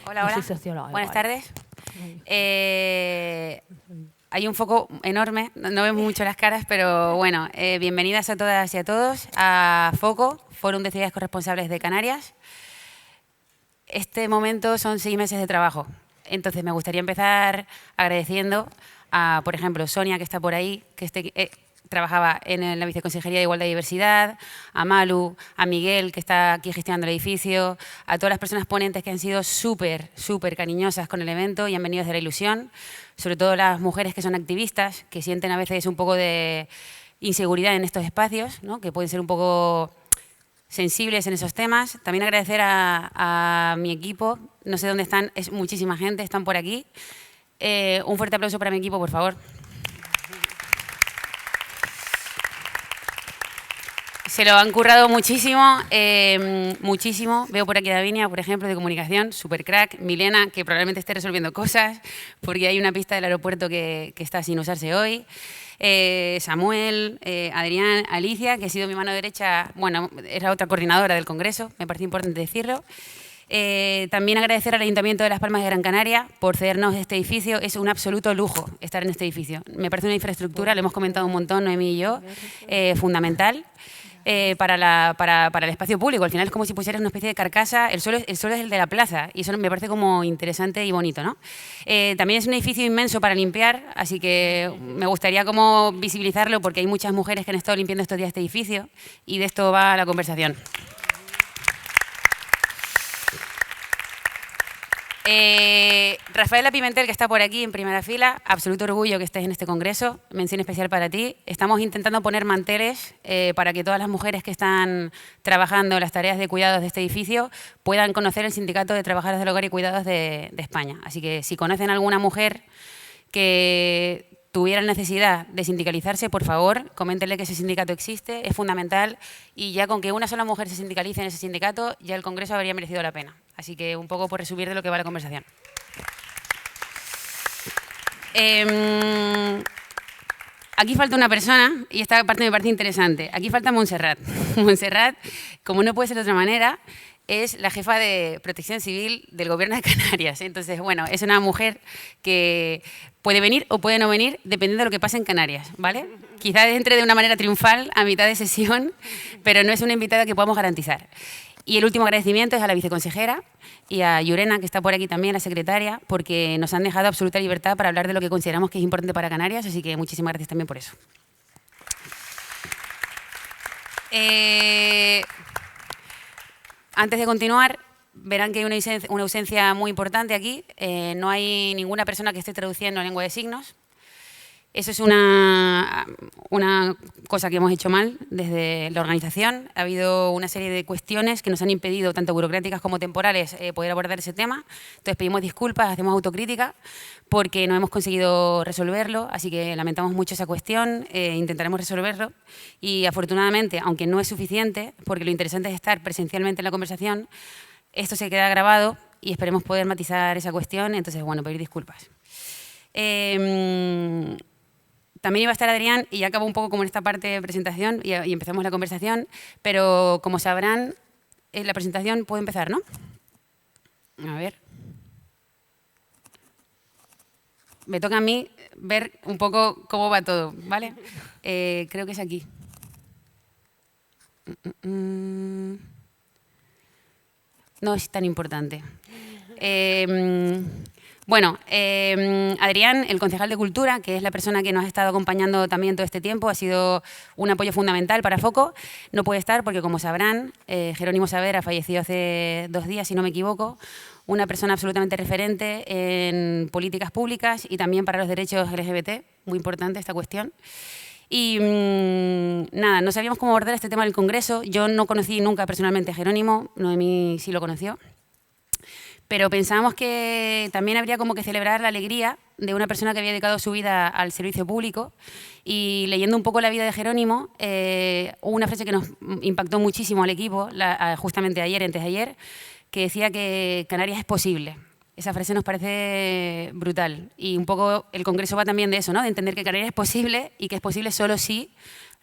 Hola, No hola. soy socióloga. Buenas igual. tardes. Hay un foco enorme, no vemos mucho las caras, pero bueno, bienvenidas a todas y a todos a FOCO, Fórum de Ciudades Corresponsables de Canarias. Este momento son 6 meses de trabajo, entonces me gustaría empezar agradeciendo a, por ejemplo, Sonia, que está por ahí, que trabajaba en la Viceconsejería de Igualdad y Diversidad, a Malu, a Miguel, que está aquí gestionando el edificio, a todas las personas ponentes que han sido súper cariñosas con el evento y han venido desde la ilusión, sobre todo las mujeres que son activistas, que sienten a veces un poco de inseguridad en estos espacios, ¿no? Que pueden ser un poco sensibles en esos temas. También agradecer a mi equipo, no sé dónde están, es muchísima gente, están por aquí. Un fuerte aplauso para mi equipo, por favor. Se lo han currado muchísimo, muchísimo. Veo por aquí a Davinia, por ejemplo, de comunicación, super crack. Milena, que probablemente esté resolviendo cosas, porque hay una pista del aeropuerto que está sin usarse hoy. Samuel, Adrián, Alicia, que ha sido mi mano derecha, bueno, es la otra coordinadora del Congreso, me parece importante decirlo. También agradecer al Ayuntamiento de Las Palmas de Gran Canaria por cedernos este edificio. Es un absoluto lujo estar en este edificio. Me parece una infraestructura, lo hemos comentado un montón, Noemí y yo, fundamental. Para el espacio público. Al final es como si pusieras una especie de carcasa. El suelo es el de la plaza y eso me parece como interesante y bonito, ¿no? También es un edificio inmenso para limpiar, así que me gustaría como visibilizarlo porque hay muchas mujeres que han estado limpiando estos días este edificio y de esto va la conversación. Rafaela Pimentel, que está por aquí en primera fila, absoluto orgullo que estés en este congreso, mención especial para ti. Estamos intentando poner manteles para que todas las mujeres que están trabajando en las tareas de cuidados de este edificio puedan conocer el Sindicato de Trabajadoras del Hogar y Cuidados de España. Así que si conocen a alguna mujer que tuviera necesidad de sindicalizarse, por favor, coméntenle que ese sindicato existe, es fundamental, y ya con que una sola mujer se sindicalice en ese sindicato, ya el Congreso habría merecido la pena. Así que un poco por resumir de lo que va la conversación. Aquí falta una persona, y esta parte me parece interesante. Aquí falta Montserrat. Montserrat, como no puede ser de otra manera, es la jefa de Protección Civil del Gobierno de Canarias. Entonces, bueno, es una mujer que puede venir o puede no venir, dependiendo de lo que pase en Canarias, ¿vale? Quizás entre de una manera triunfal a mitad de sesión, pero no es una invitada que podamos garantizar. Y el último agradecimiento es a la viceconsejera y a Llurena, que está por aquí también, la secretaria, porque nos han dejado absoluta libertad para hablar de lo que consideramos que es importante para Canarias, así que muchísimas gracias también por eso. Antes de continuar, verán que hay una ausencia muy importante aquí. No hay ninguna persona que esté traduciendo en lengua de signos. Eso es una cosa que hemos hecho mal desde la organización. Ha habido una serie de cuestiones que nos han impedido, tanto burocráticas como temporales, poder abordar ese tema. Entonces pedimos disculpas, hacemos autocrítica porque no hemos conseguido resolverlo, así que lamentamos mucho esa cuestión, intentaremos resolverlo y afortunadamente, aunque no es suficiente, porque lo interesante es estar presencialmente en la conversación, esto se queda grabado y esperemos poder matizar esa cuestión, entonces, bueno, pedir disculpas. También iba a estar Adrián y ya acabo un poco como en esta parte de presentación y empezamos la conversación, pero como sabrán, la presentación puede empezar, ¿no? A ver. Me toca a mí ver un poco cómo va todo, ¿vale? Creo que es aquí. No es tan importante. Bueno, Adrián, el concejal de Cultura, que es la persona que nos ha estado acompañando también todo este tiempo, ha sido un apoyo fundamental para FOCO. No puede estar porque, como sabrán, Jerónimo Saavedra falleció hace 2 días, si no me equivoco, una persona absolutamente referente en políticas públicas y también para los derechos LGBT, muy importante esta cuestión. Y nada, no sabíamos cómo abordar este tema del Congreso. Yo no conocí nunca personalmente a Jerónimo, Noemí sí lo conoció. Pero pensábamos que también habría como que celebrar la alegría de una persona que había dedicado su vida al servicio público y leyendo un poco la vida de Jerónimo, hubo una frase que nos impactó muchísimo al equipo, justamente ayer, antes de ayer, que decía que Canarias es posible. Esa frase nos parece brutal y un poco el Congreso va también de eso, ¿no? De entender que Canarias es posible y que es posible solo si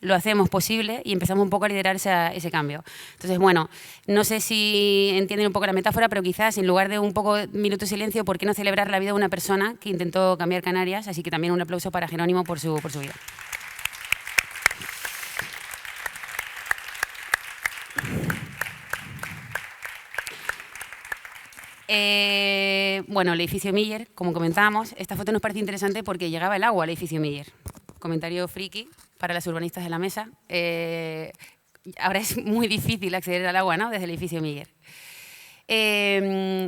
lo hacemos posible y empezamos un poco a liderar ese cambio. Entonces, bueno, no sé si entienden un poco la metáfora, pero quizás en lugar de un poco de minuto de silencio, ¿por qué no celebrar la vida de una persona que intentó cambiar Canarias? Así que también un aplauso para Jerónimo por su vida. Bueno, el edificio Miller, como comentábamos, esta foto nos parece interesante porque llegaba el agua al edificio Miller. Comentario friki para las urbanistas de la mesa. Ahora es muy difícil acceder al agua, ¿no?, desde el edificio Miller.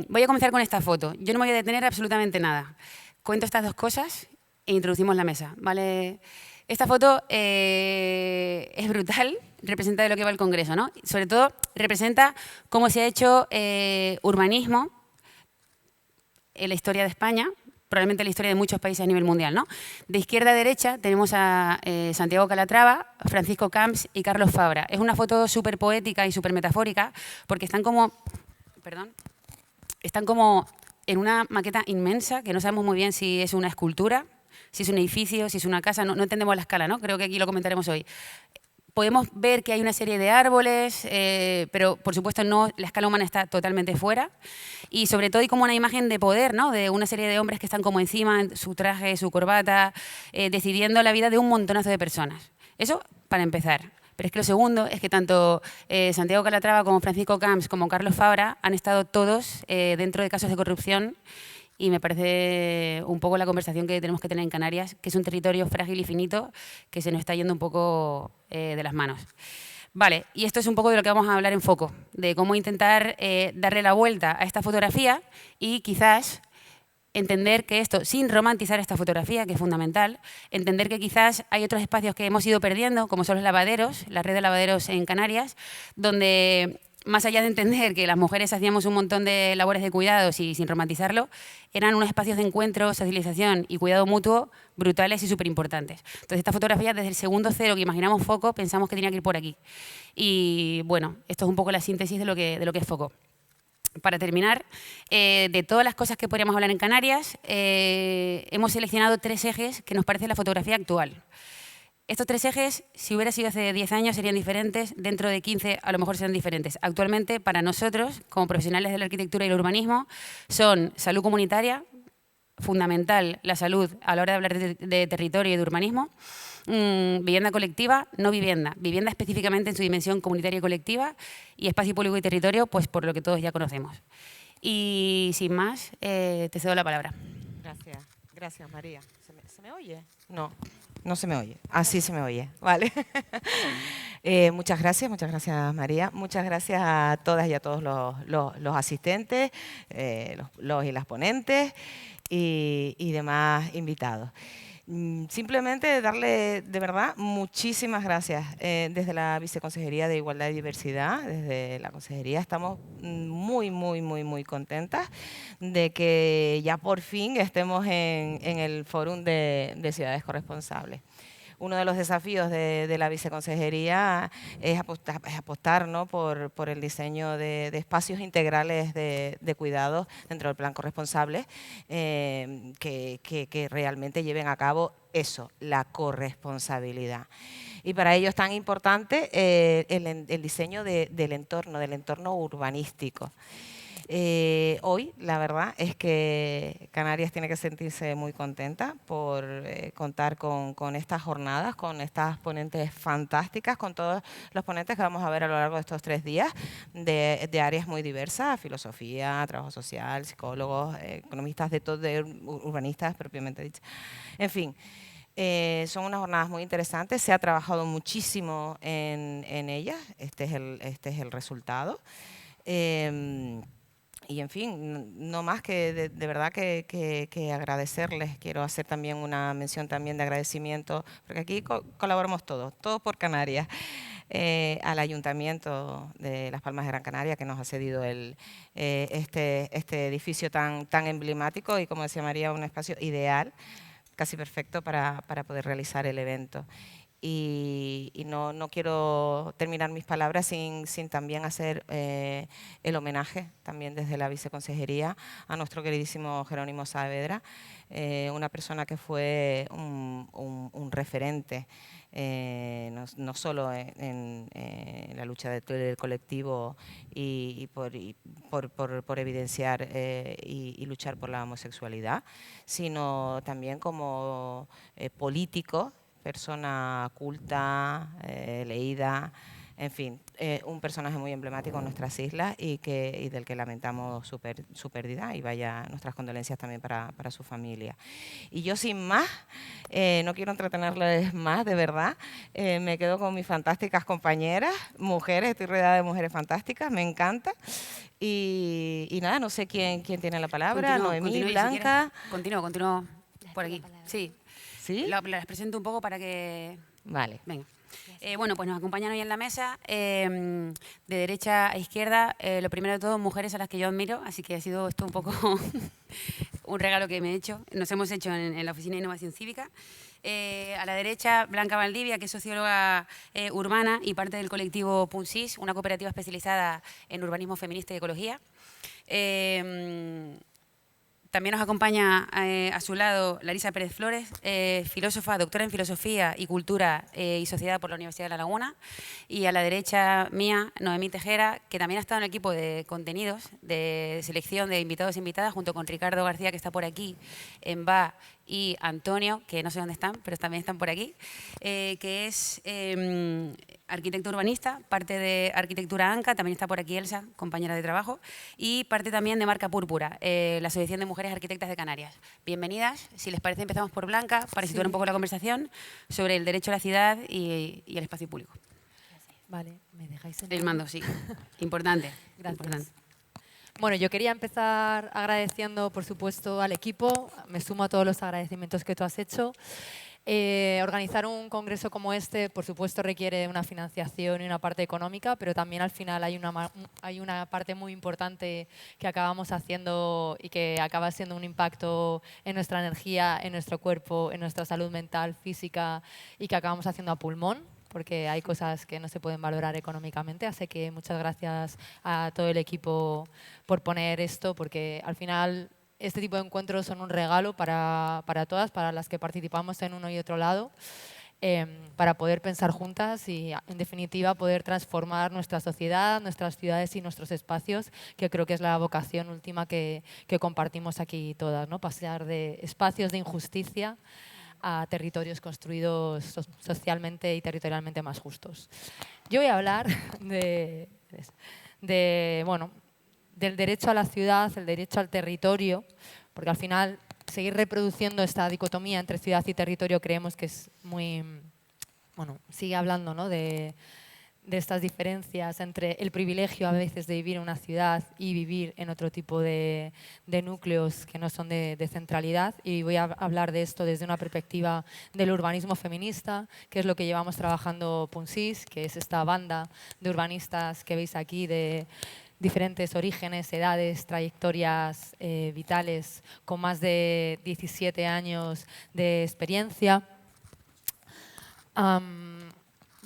Voy a comenzar con esta foto. Yo no me voy a detener absolutamente nada. Cuento estas dos cosas e introducimos la mesa, ¿vale? Esta foto es brutal, representa de lo que va el Congreso, ¿no? Sobre todo representa cómo se ha hecho urbanismo en la historia de España, probablemente en la historia de muchos países a nivel mundial, ¿no? De izquierda a derecha tenemos a Santiago Calatrava, Francisco Camps y Carlos Fabra. Es una foto súper poética y súper metafórica porque están como en una maqueta inmensa que no sabemos muy bien si es una escultura, si es un edificio, si es una casa, no entendemos la escala, ¿no? Creo que aquí lo comentaremos hoy. Podemos ver que hay una serie de árboles, pero por supuesto no, la escala humana está totalmente fuera. Y sobre todo hay como una imagen de poder, ¿no?, de una serie de hombres que están como encima, en su traje, su corbata, decidiendo la vida de un montonazo de personas. Eso para empezar. Pero es que lo segundo es que tanto Santiago Calatrava como Francisco Camps como Carlos Fabra han estado todos dentro de casos de corrupción y me parece un poco la conversación que tenemos que tener en Canarias, que es un territorio frágil y finito que se nos está yendo un poco de las manos. Vale, y esto es un poco de lo que vamos a hablar en Foco, de cómo intentar darle la vuelta a esta fotografía y quizás entender que esto, sin romantizar esta fotografía, que es fundamental, entender que quizás hay otros espacios que hemos ido perdiendo, como son los lavaderos, la red de lavaderos en Canarias, donde más allá de entender que las mujeres hacíamos un montón de labores de cuidados y sin romantizarlo, eran unos espacios de encuentro, socialización y cuidado mutuo brutales y súper importantes. Entonces, esta fotografía, desde el segundo cero que imaginamos Foco, pensamos que tenía que ir por aquí. Y bueno, esto es un poco la síntesis de lo que es Foco. Para terminar, de todas las cosas que podríamos hablar en Canarias, hemos seleccionado 3 ejes que nos parece la fotografía actual. Estos 3 ejes, si hubiera sido hace 10 años, serían diferentes, dentro de 15 a lo mejor serán diferentes. Actualmente, para nosotros, como profesionales de la arquitectura y el urbanismo, son salud comunitaria, fundamental la salud a la hora de hablar de territorio y de urbanismo, vivienda colectiva, no vivienda, vivienda específicamente en su dimensión comunitaria y colectiva, y espacio público y territorio, pues por lo que todos ya conocemos. Y sin más, te cedo la palabra. Gracias María. ¿Se me oye? No se me oye. Así se me oye, vale. Muchas gracias María. Muchas gracias a todas y a todos los asistentes, los y las ponentes y demás invitados. Simplemente darle de verdad muchísimas gracias. Desde la Viceconsejería de Igualdad y Diversidad, desde la Consejería, estamos muy contentas de que ya por fin estemos en el Fórum de Ciudades Corresponsables. Uno de los desafíos de la Viceconsejería es apostar, ¿no?, por el diseño de espacios integrales de cuidados dentro del plan corresponsable que realmente lleven a cabo eso, la corresponsabilidad. Y para ello es tan importante el diseño del entorno urbanístico. Hoy, la verdad, es que Canarias tiene que sentirse muy contenta por contar con estas jornadas, con estas ponentes fantásticas, con todos los ponentes que vamos a ver a lo largo de estos 3 días, de áreas muy diversas: filosofía, trabajo social, psicólogos, economistas, urbanistas propiamente dicho. En fin. Son unas jornadas muy interesantes, se ha trabajado muchísimo en ellas, este es el resultado. Y en fin, no más que de verdad que agradecerles. Quiero hacer también una mención también de agradecimiento, porque aquí colaboramos todos por Canarias, al Ayuntamiento de Las Palmas de Gran Canaria, que nos ha cedido este edificio tan emblemático y, como decía María, un espacio ideal, casi perfecto para poder realizar el evento. y no quiero terminar mis palabras sin también hacer el homenaje, también desde la viceconsejería, a nuestro queridísimo Jerónimo Saavedra, una persona que fue un referente, no solo en la lucha del colectivo y por evidenciar y luchar por la homosexualidad, sino también como político, persona culta, leída, en fin, un personaje muy emblemático en nuestras islas y del que lamentamos su pérdida, y vaya nuestras condolencias también para su familia. Y yo sin más, no quiero entretenerles más, de verdad, me quedo con mis fantásticas compañeras, mujeres, estoy rodeada de mujeres fantásticas, me encanta. Y nada, no sé quién tiene la palabra, Noemí, Blanca. Si continúo por aquí. Sí. ¿Sí? Les presento un poco para que... Vale. Venga. Bueno, pues nos acompañan hoy en la mesa, de derecha a izquierda, lo primero de todo, mujeres a las que yo admiro, así que ha sido esto un poco un regalo que me he hecho, nos hemos hecho en la Oficina de Innovación Cívica. A la derecha, Blanca Valdivia, que es socióloga urbana y parte del colectivo PUNSIS, una cooperativa especializada en urbanismo feminista y ecología. También nos acompaña a su lado Larisa Pérez Flores, filósofa, doctora en Filosofía y Cultura y Sociedad por la Universidad de La Laguna. Y a la derecha mía, Noemí Tejera, que también ha estado en el equipo de contenidos, de selección de invitados e invitadas, junto con Ricardo García, que está por aquí, en BA, y Antonio, que no sé dónde están, pero también están por aquí, que es arquitecto urbanista, parte de Arquitectura ANCA, también está por aquí Elsa, compañera de trabajo, y parte también de Marca Púrpura, la Asociación de Mujeres Arquitectas de Canarias. Bienvenidas. Si les parece, empezamos por Blanca, para situar un poco la conversación sobre el derecho a la ciudad y el espacio público. Vale, ¿me dejáis en el mando? Sí. Importante. Gracias. Importante. Bueno, yo quería empezar agradeciendo, por supuesto, al equipo. Me sumo a todos los agradecimientos que tú has hecho. Organizar un congreso como este, por supuesto, requiere una financiación y una parte económica, pero también al final hay una parte muy importante que acabamos haciendo y que acaba siendo un impacto en nuestra energía, en nuestro cuerpo, en nuestra salud mental, física, y que acabamos haciendo a pulmón, porque hay cosas que no se pueden valorar económicamente. Así que muchas gracias a todo el equipo por poner esto, porque al final este tipo de encuentros son un regalo para todas, para las que participamos en uno y otro lado, para poder pensar juntas y, en definitiva, poder transformar nuestra sociedad, nuestras ciudades y nuestros espacios, que creo que es la vocación última que compartimos aquí todas, ¿no? Pasar de espacios de injusticia a territorios construidos socialmente y territorialmente más justos. Yo voy a hablar bueno, del derecho a la ciudad, el derecho al territorio, porque al final seguir reproduciendo esta dicotomía entre ciudad y territorio creemos que es muy... Bueno, sigue hablando, ¿no?, de estas diferencias entre el privilegio a veces de vivir en una ciudad y vivir en otro tipo de núcleos que no son de centralidad. Y voy a hablar de esto desde una perspectiva del urbanismo feminista, que es lo que llevamos trabajando PUNSIS, que es esta banda de urbanistas que veis aquí de diferentes orígenes, edades, trayectorias vitales, con más de 17 años de experiencia.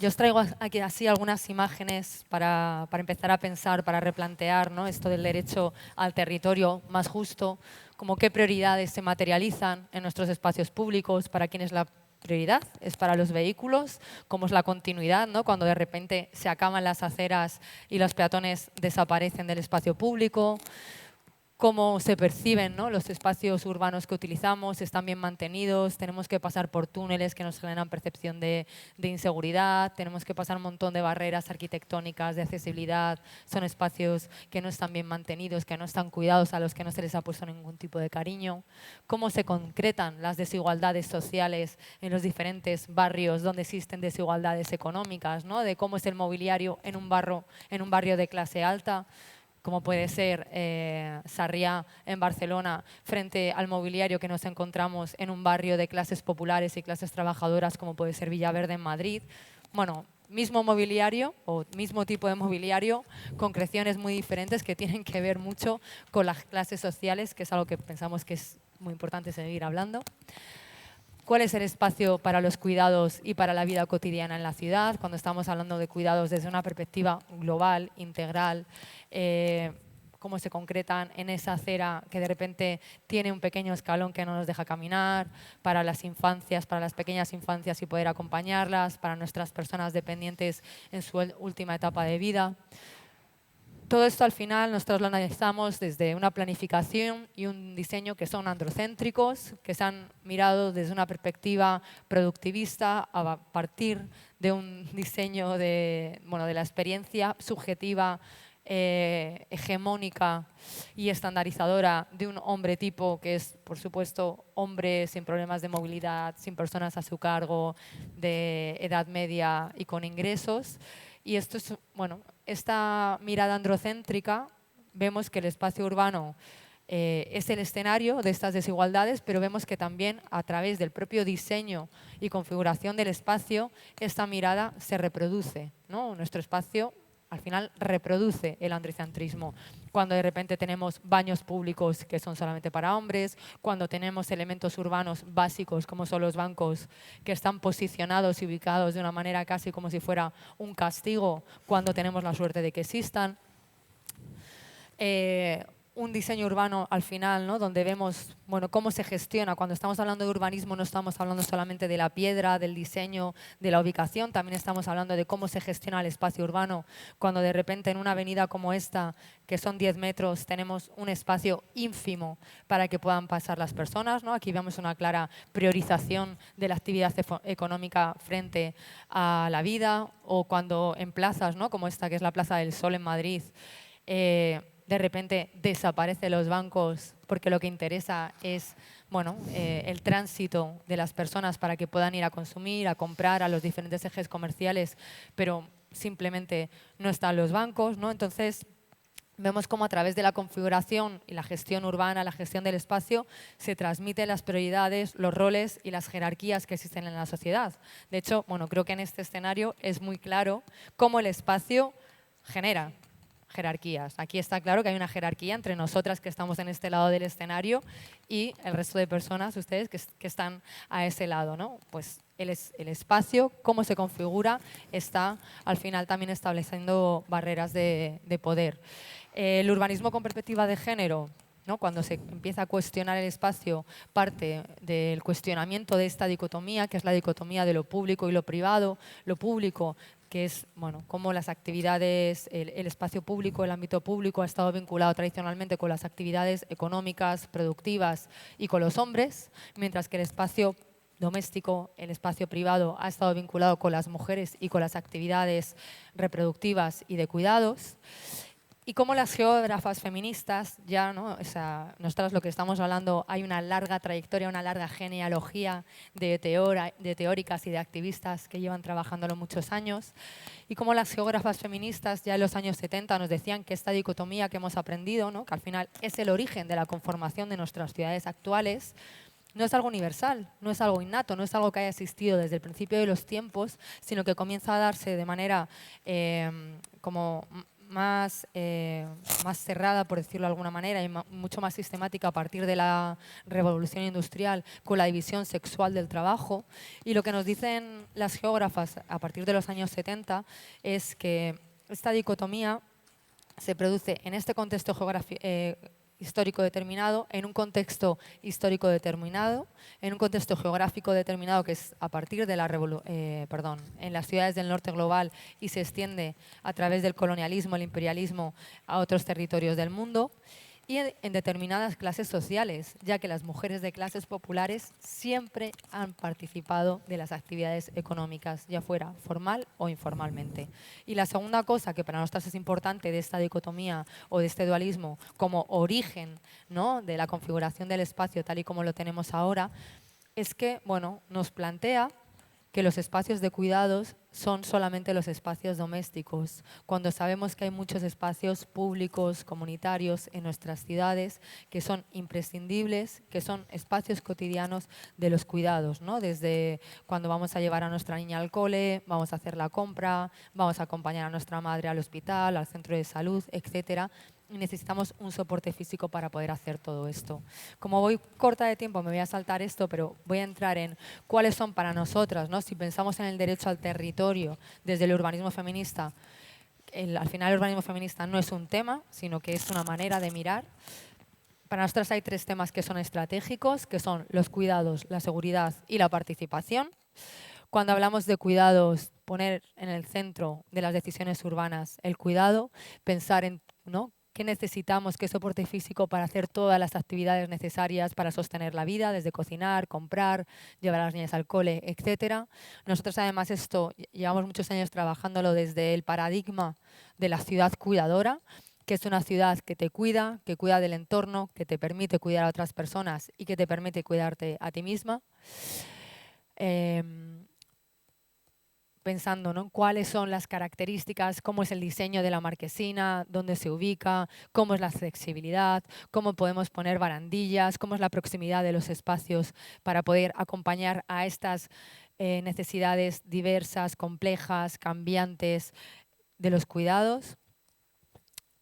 Yo os traigo aquí así algunas imágenes para empezar a pensar, para replantear, ¿no?, esto del derecho al territorio más justo, como qué prioridades se materializan en nuestros espacios públicos, para quién es la prioridad, es para los vehículos, cómo es la continuidad, ¿no?, cuando de repente se acaban las aceras y los peatones desaparecen del espacio público, cómo se perciben, ¿no?, los espacios urbanos que utilizamos, están bien mantenidos, tenemos que pasar por túneles que nos generan percepción de inseguridad, tenemos que pasar un montón de barreras arquitectónicas de accesibilidad, son espacios que no están bien mantenidos, que no están cuidados, a los que no se les ha puesto ningún tipo de cariño, cómo se concretan las desigualdades sociales en los diferentes barrios donde existen desigualdades económicas, ¿no?, de cómo es el mobiliario en un barrio de clase alta, como puede ser Sarriá en Barcelona, frente al mobiliario que nos encontramos en un barrio de clases populares y clases trabajadoras, como puede ser Villaverde en Madrid. Bueno, mismo mobiliario o mismo tipo de mobiliario, concreciones muy diferentes que tienen que ver mucho con las clases sociales, que es algo que pensamos que es muy importante seguir hablando. ¿Cuál es el espacio para los cuidados y para la vida cotidiana en la ciudad? Cuando estamos hablando de cuidados desde una perspectiva global, integral, cómo se concretan en esa acera que de repente tiene un pequeño escalón que no nos deja caminar, para las infancias, para las pequeñas infancias y poder acompañarlas, para nuestras personas dependientes en su última etapa de vida. Todo esto al final nosotros lo analizamos desde una planificación y un diseño que son androcéntricos, que se han mirado desde una perspectiva productivista a partir de un diseño de la experiencia subjetiva, hegemónica y estandarizadora de un hombre tipo que es, por supuesto, hombre sin problemas de movilidad, sin personas a su cargo, de edad media y con ingresos. Y esto es, esta mirada androcéntrica, vemos que el espacio urbano es el escenario de estas desigualdades, pero vemos que también a través del propio diseño y configuración del espacio, esta mirada se reproduce, ¿no? Nuestro espacio al final reproduce el androcentrismo. Cuando de repente tenemos baños públicos que son solamente para hombres, cuando tenemos elementos urbanos básicos como son los bancos que están posicionados y ubicados de una manera casi como si fuera un castigo cuando tenemos la suerte de que existan. Un diseño urbano al final, ¿no? Donde vemos cómo se gestiona. Cuando estamos hablando de urbanismo no estamos hablando solamente de la piedra, del diseño, de la ubicación, también estamos hablando de cómo se gestiona el espacio urbano. Cuando de repente en una avenida como esta, que son 10 metros, tenemos un espacio ínfimo para que puedan pasar las personas, ¿no? Aquí vemos una clara priorización de la actividad económica frente a la vida, o cuando en plazas, ¿no? Como esta que es la Plaza del Sol en Madrid, de repente desaparecen los bancos porque lo que interesa es el tránsito de las personas para que puedan ir a consumir, a comprar a los diferentes ejes comerciales, pero simplemente no están los bancos, ¿no? Entonces, vemos cómo a través de la configuración y la gestión urbana, la gestión del espacio, se transmiten las prioridades, los roles y las jerarquías que existen en la sociedad. De hecho, creo que en este escenario es muy claro cómo el espacio genera jerarquías. Aquí está claro que hay una jerarquía entre nosotras que estamos en este lado del escenario y el resto de personas, ustedes que están a ese lado, ¿no? Pues el espacio, cómo se configura, está al final también estableciendo barreras de poder. El urbanismo con perspectiva de género, ¿no? Cuando se empieza a cuestionar el espacio, parte del cuestionamiento de esta dicotomía, que es la dicotomía de lo público y lo privado. Lo público, que es cómo las actividades, el espacio público, el ámbito público ha estado vinculado tradicionalmente con las actividades económicas, productivas y con los hombres, mientras que el espacio doméstico, el espacio privado, ha estado vinculado con las mujeres y con las actividades reproductivas y de cuidados. Y cómo las geógrafas feministas, ya, ¿no? Nosotras lo que estamos hablando, hay una larga trayectoria, una larga genealogía de teóricas y de activistas que llevan trabajándolo muchos años. Y cómo las geógrafas feministas ya en los años 70 nos decían que esta dicotomía que hemos aprendido, ¿no? Que al final es el origen de la conformación de nuestras ciudades actuales, no es algo universal, no es algo innato, no es algo que haya existido desde el principio de los tiempos, sino que comienza a darse de manera más cerrada, por decirlo de alguna manera, y mucho más sistemática a partir de la revolución industrial, con la división sexual del trabajo. Y lo que nos dicen las geógrafas a partir de los años 70 es que esta dicotomía se produce en este contexto histórico determinado, en un contexto histórico determinado, en un contexto geográfico determinado que es a partir de en las ciudades del norte global y se extiende a través del colonialismo, el imperialismo a otros territorios del mundo, y en determinadas clases sociales, ya que las mujeres de clases populares siempre han participado de las actividades económicas, ya fuera formal o informalmente. Y la segunda cosa que para nosotros es importante de esta dicotomía o de este dualismo como origen, ¿no? de la configuración del espacio tal y como lo tenemos ahora, es que nos plantea que los espacios de cuidados son solamente los espacios domésticos, cuando sabemos que hay muchos espacios públicos, comunitarios en nuestras ciudades que son imprescindibles, que son espacios cotidianos de los cuidados, ¿no? Desde cuando vamos a llevar a nuestra niña al cole, vamos a hacer la compra, vamos a acompañar a nuestra madre al hospital, al centro de salud, etcétera. y necesitamos un soporte físico para poder hacer todo esto. Como voy corta de tiempo, me voy a saltar esto, pero voy a entrar en cuáles son para nosotras, ¿no? Si pensamos en el derecho al territorio desde el urbanismo feminista, al final el urbanismo feminista no es un tema, sino que es una manera de mirar. Para nosotros hay 3 temas que son estratégicos, que son los cuidados, la seguridad y la participación. Cuando hablamos de cuidados, poner en el centro de las decisiones urbanas el cuidado, pensar en, ¿no?, qué necesitamos, qué soporte físico para hacer todas las actividades necesarias para sostener la vida, desde cocinar, comprar, llevar a las niñas al cole, etc. Nosotros además esto llevamos muchos años trabajándolo desde el paradigma de la ciudad cuidadora, que es una ciudad que te cuida, que cuida del entorno, que te permite cuidar a otras personas y que te permite cuidarte a ti misma. Pensando, ¿no?, cuáles son las características, cómo es el diseño de la marquesina, dónde se ubica, cómo es la flexibilidad, cómo podemos poner barandillas, cómo es la proximidad de los espacios para poder acompañar a estas necesidades diversas, complejas, cambiantes de los cuidados.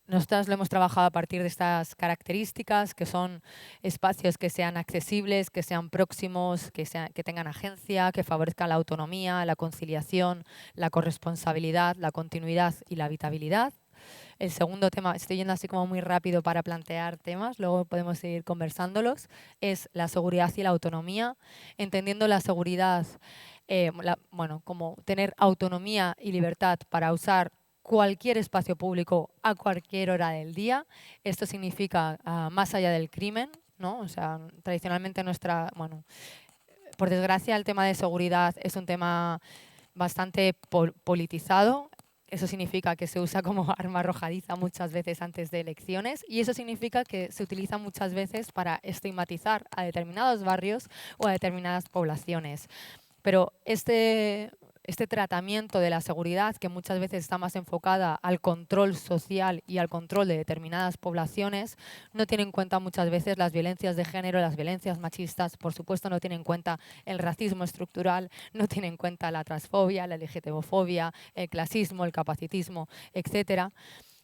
Nosotras lo hemos trabajado a partir de estas características, que son espacios que sean accesibles, que sean próximos, que tengan agencia, que favorezcan la autonomía, la conciliación, la corresponsabilidad, la continuidad y la habitabilidad. El segundo tema, estoy yendo así como muy rápido para plantear temas, luego podemos seguir conversándolos, es la seguridad y la autonomía, entendiendo la seguridad como tener autonomía y libertad para usar cualquier espacio público a cualquier hora del día. Esto significa más allá del crimen, ¿no? O sea, tradicionalmente por desgracia el tema de seguridad es un tema bastante politizado. Eso significa que se usa como arma arrojadiza muchas veces antes de elecciones y eso significa que se utiliza muchas veces para estigmatizar a determinados barrios o a determinadas poblaciones. Pero este tratamiento de la seguridad, que muchas veces está más enfocada al control social y al control de determinadas poblaciones, no tiene en cuenta muchas veces las violencias de género, las violencias machistas, por supuesto no tiene en cuenta el racismo estructural, no tiene en cuenta la transfobia, la LGTBofobia, el clasismo, el capacitismo, etc.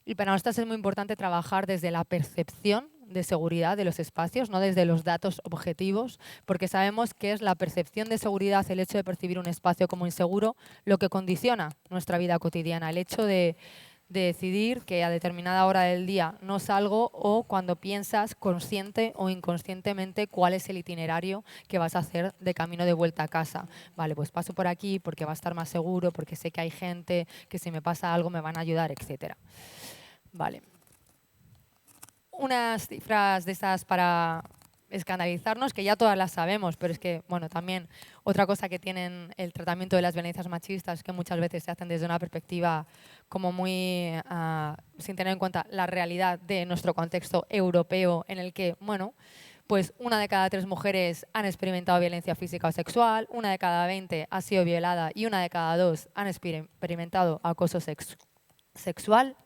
Y para nosotros es muy importante trabajar desde la percepción de seguridad de los espacios, no desde los datos objetivos, porque sabemos que es la percepción de seguridad, el hecho de percibir un espacio como inseguro, lo que condiciona nuestra vida cotidiana, el hecho de decidir que a determinada hora del día no salgo o cuando piensas consciente o inconscientemente cuál es el itinerario que vas a hacer de camino de vuelta a casa. Vale, pues paso por aquí porque va a estar más seguro, porque sé que hay gente, que si me pasa algo me van a ayudar, etc. Vale. Unas cifras de estas para escandalizarnos, que ya todas las sabemos, pero es que, bueno, también otra cosa que tienen el tratamiento de las violencias machistas es que muchas veces se hacen desde una perspectiva como muy sin tener en cuenta la realidad de nuestro contexto europeo en el que, bueno, pues 1 de cada 3 mujeres han experimentado violencia física o sexual, 1 de cada 20 ha sido violada y 1 de cada 2 han experimentado acoso sexual.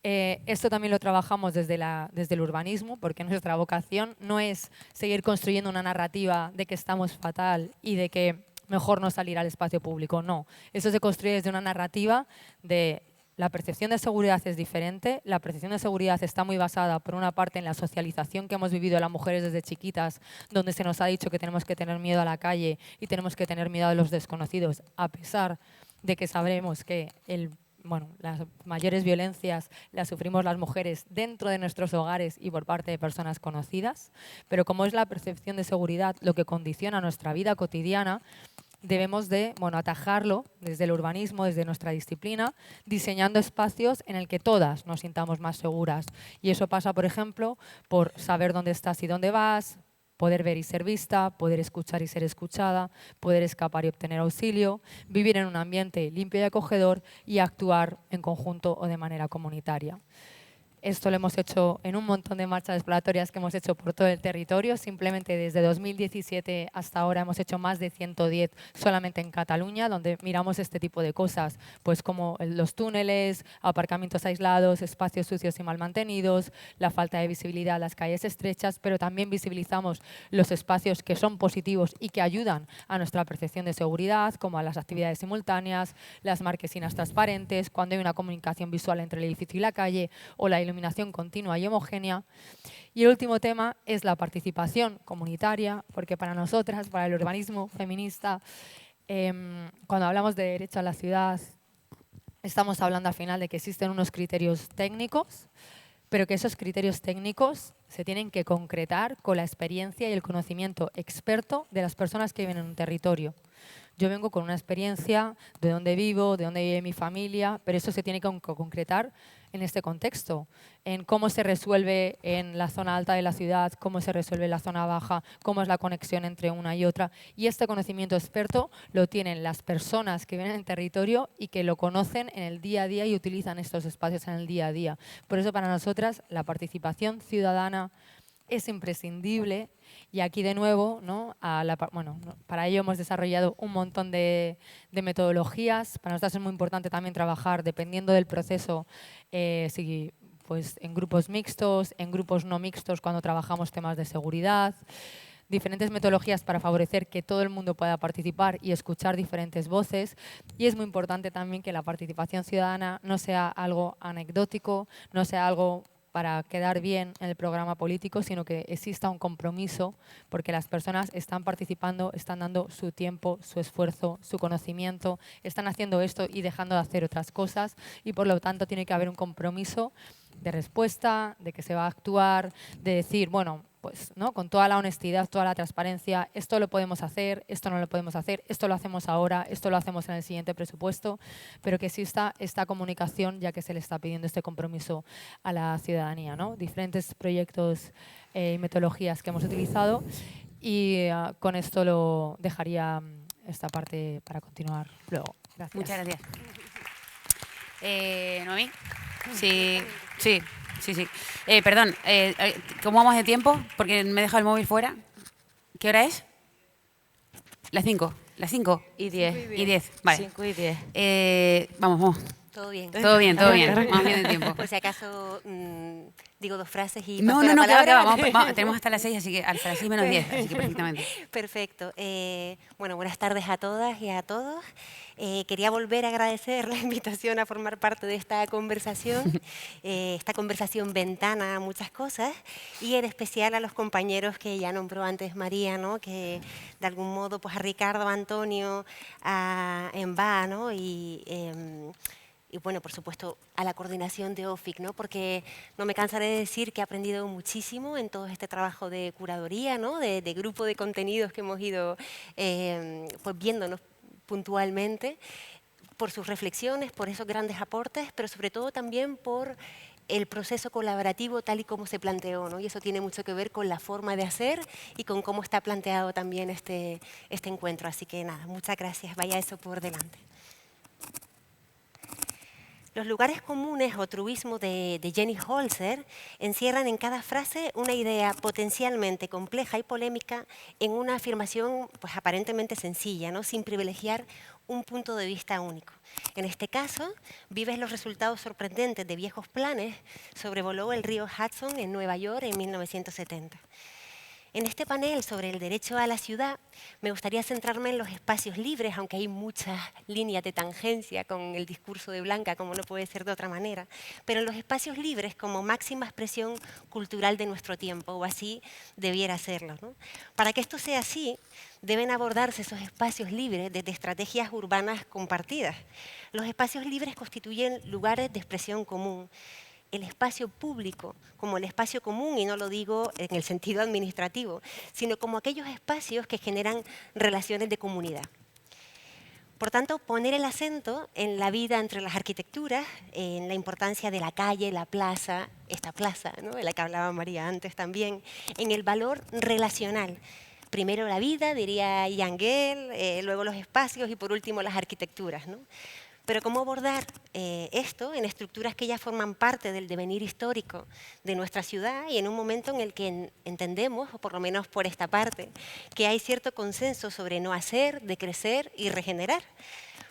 Esto también lo trabajamos desde el urbanismo, porque nuestra vocación no es seguir construyendo una narrativa de que estamos fatal y de que mejor no salir al espacio público, no. Eso se construye desde una narrativa de la percepción de seguridad es diferente, la percepción de seguridad está muy basada, por una parte, en la socialización que hemos vivido las mujeres desde chiquitas, donde se nos ha dicho que tenemos que tener miedo a la calle y tenemos que tener miedo a los desconocidos, a pesar de que sabremos que las mayores violencias las sufrimos las mujeres dentro de nuestros hogares y por parte de personas conocidas, pero como es la percepción de seguridad lo que condiciona nuestra vida cotidiana, debemos de atajarlo desde el urbanismo, desde nuestra disciplina, diseñando espacios en el que todas nos sintamos más seguras. Y eso pasa, por ejemplo, por saber dónde estás y dónde vas, poder ver y ser vista, poder escuchar y ser escuchada, poder escapar y obtener auxilio, vivir en un ambiente limpio y acogedor y actuar en conjunto o de manera comunitaria. Esto lo hemos hecho en un montón de marchas exploratorias que hemos hecho por todo el territorio. Simplemente desde 2017 hasta ahora hemos hecho más de 110 solamente en Cataluña, donde miramos este tipo de cosas, pues como los túneles, aparcamientos aislados, espacios sucios y mal mantenidos, la falta de visibilidad, las calles estrechas, pero también visibilizamos los espacios que son positivos y que ayudan a nuestra percepción de seguridad, como a las actividades simultáneas, las marquesinas transparentes, cuando hay una comunicación visual entre el edificio y la calle, o la iluminación continua y homogénea. Y el último tema es la participación comunitaria, porque para nosotras, para el urbanismo feminista, cuando hablamos de derecho a la ciudad, estamos hablando al final de que existen unos criterios técnicos, pero que esos criterios técnicos se tienen que concretar con la experiencia y el conocimiento experto de las personas que viven en un territorio. Yo vengo con una experiencia de dónde vivo, de dónde vive mi familia, pero eso se tiene que concretar en este contexto, en cómo se resuelve en la zona alta de la ciudad, cómo se resuelve en la zona baja, cómo es la conexión entre una y otra. Y este conocimiento experto lo tienen las personas que viven en el territorio y que lo conocen en el día a día y utilizan estos espacios en el día a día. Por eso para nosotras la participación ciudadana es imprescindible. Y aquí de nuevo, ¿no? Para ello hemos desarrollado un montón de metodologías. Para nosotros es muy importante también trabajar, dependiendo del proceso, pues en grupos mixtos, en grupos no mixtos cuando trabajamos temas de seguridad. Diferentes metodologías para favorecer que todo el mundo pueda participar y escuchar diferentes voces. Y es muy importante también que la participación ciudadana no sea algo anecdótico, no sea algo para quedar bien en el programa político, sino que exista un compromiso, porque las personas están participando, están dando su tiempo, su esfuerzo, su conocimiento, están haciendo esto y dejando de hacer otras cosas, y por lo tanto tiene que haber un compromiso de respuesta, de que se va a actuar, de decir, bueno, pues, ¿no? Con toda la honestidad, toda la transparencia, esto lo podemos hacer, esto no lo podemos hacer, esto lo hacemos ahora, esto lo hacemos en el siguiente presupuesto, pero que exista esta comunicación, ya que se le está pidiendo este compromiso a la ciudadanía, ¿no? Diferentes proyectos y metodologías que hemos utilizado, y con esto lo dejaría esta parte para continuar luego. Gracias. Muchas gracias. ¿Noemí? Sí, sí. Perdón, ¿cómo vamos de tiempo? Porque me he dejado el móvil fuera. ¿Qué hora es? Las 5. Las 5 y 10. Y 10, vale. 5 y 10. Vamos. Todo bien. Todo bien. Vamos bien de tiempo. Por si acaso digo dos frases y No, paso la que palabra. vamos, tenemos hasta las 6, así que hasta las 6 menos 10, así que perfectamente. Perfecto. Bueno, buenas tardes a todas y a todos. Quería volver a agradecer la invitación a formar parte de esta conversación ventana a muchas cosas, y en especial a los compañeros que ya nombró antes María, ¿no? Que de algún modo, pues a Ricardo, a Antonio, a Emba, ¿no? Y bueno, por supuesto, a la coordinación de OFIC, ¿no? Porque no me cansaré de decir que he aprendido muchísimo en todo este trabajo de curaduría, ¿no? de grupo de contenidos que hemos ido pues viéndonos puntualmente, por sus reflexiones, por esos grandes aportes, pero sobre todo también por el proceso colaborativo tal y como se planteó, ¿no? Y eso tiene mucho que ver con la forma de hacer y con cómo está planteado también este encuentro. Así que nada, muchas gracias. Vaya eso por delante. Los lugares comunes o truismo de Jenny Holzer encierran en cada frase una idea potencialmente compleja y polémica en una afirmación pues, aparentemente sencilla, ¿no? Sin privilegiar un punto de vista único. En este caso, vives los resultados sorprendentes de viejos planes sobrevoló el río Hudson en Nueva York en 1970. En este panel sobre el derecho a la ciudad, me gustaría centrarme en los espacios libres, aunque hay muchas líneas de tangencia con el discurso de Blanca, como no puede ser de otra manera, pero en los espacios libres como máxima expresión cultural de nuestro tiempo, o así debiera serlo, ¿no? Para que esto sea así, deben abordarse esos espacios libres desde estrategias urbanas compartidas. Los espacios libres constituyen lugares de expresión común. El espacio público como el espacio común, y no lo digo en el sentido administrativo, sino como aquellos espacios que generan relaciones de comunidad. Por tanto, poner el acento en la vida entre las arquitecturas, en la importancia de la calle, la plaza, esta plaza, ¿no? De la que hablaba María antes también, en el valor relacional. Primero la vida, diría Yangel, luego los espacios y por último las arquitecturas, ¿no? Pero ¿cómo abordar esto en estructuras que ya forman parte del devenir histórico de nuestra ciudad y en un momento en el que entendemos, o por lo menos por esta parte, que hay cierto consenso sobre no hacer, decrecer y regenerar?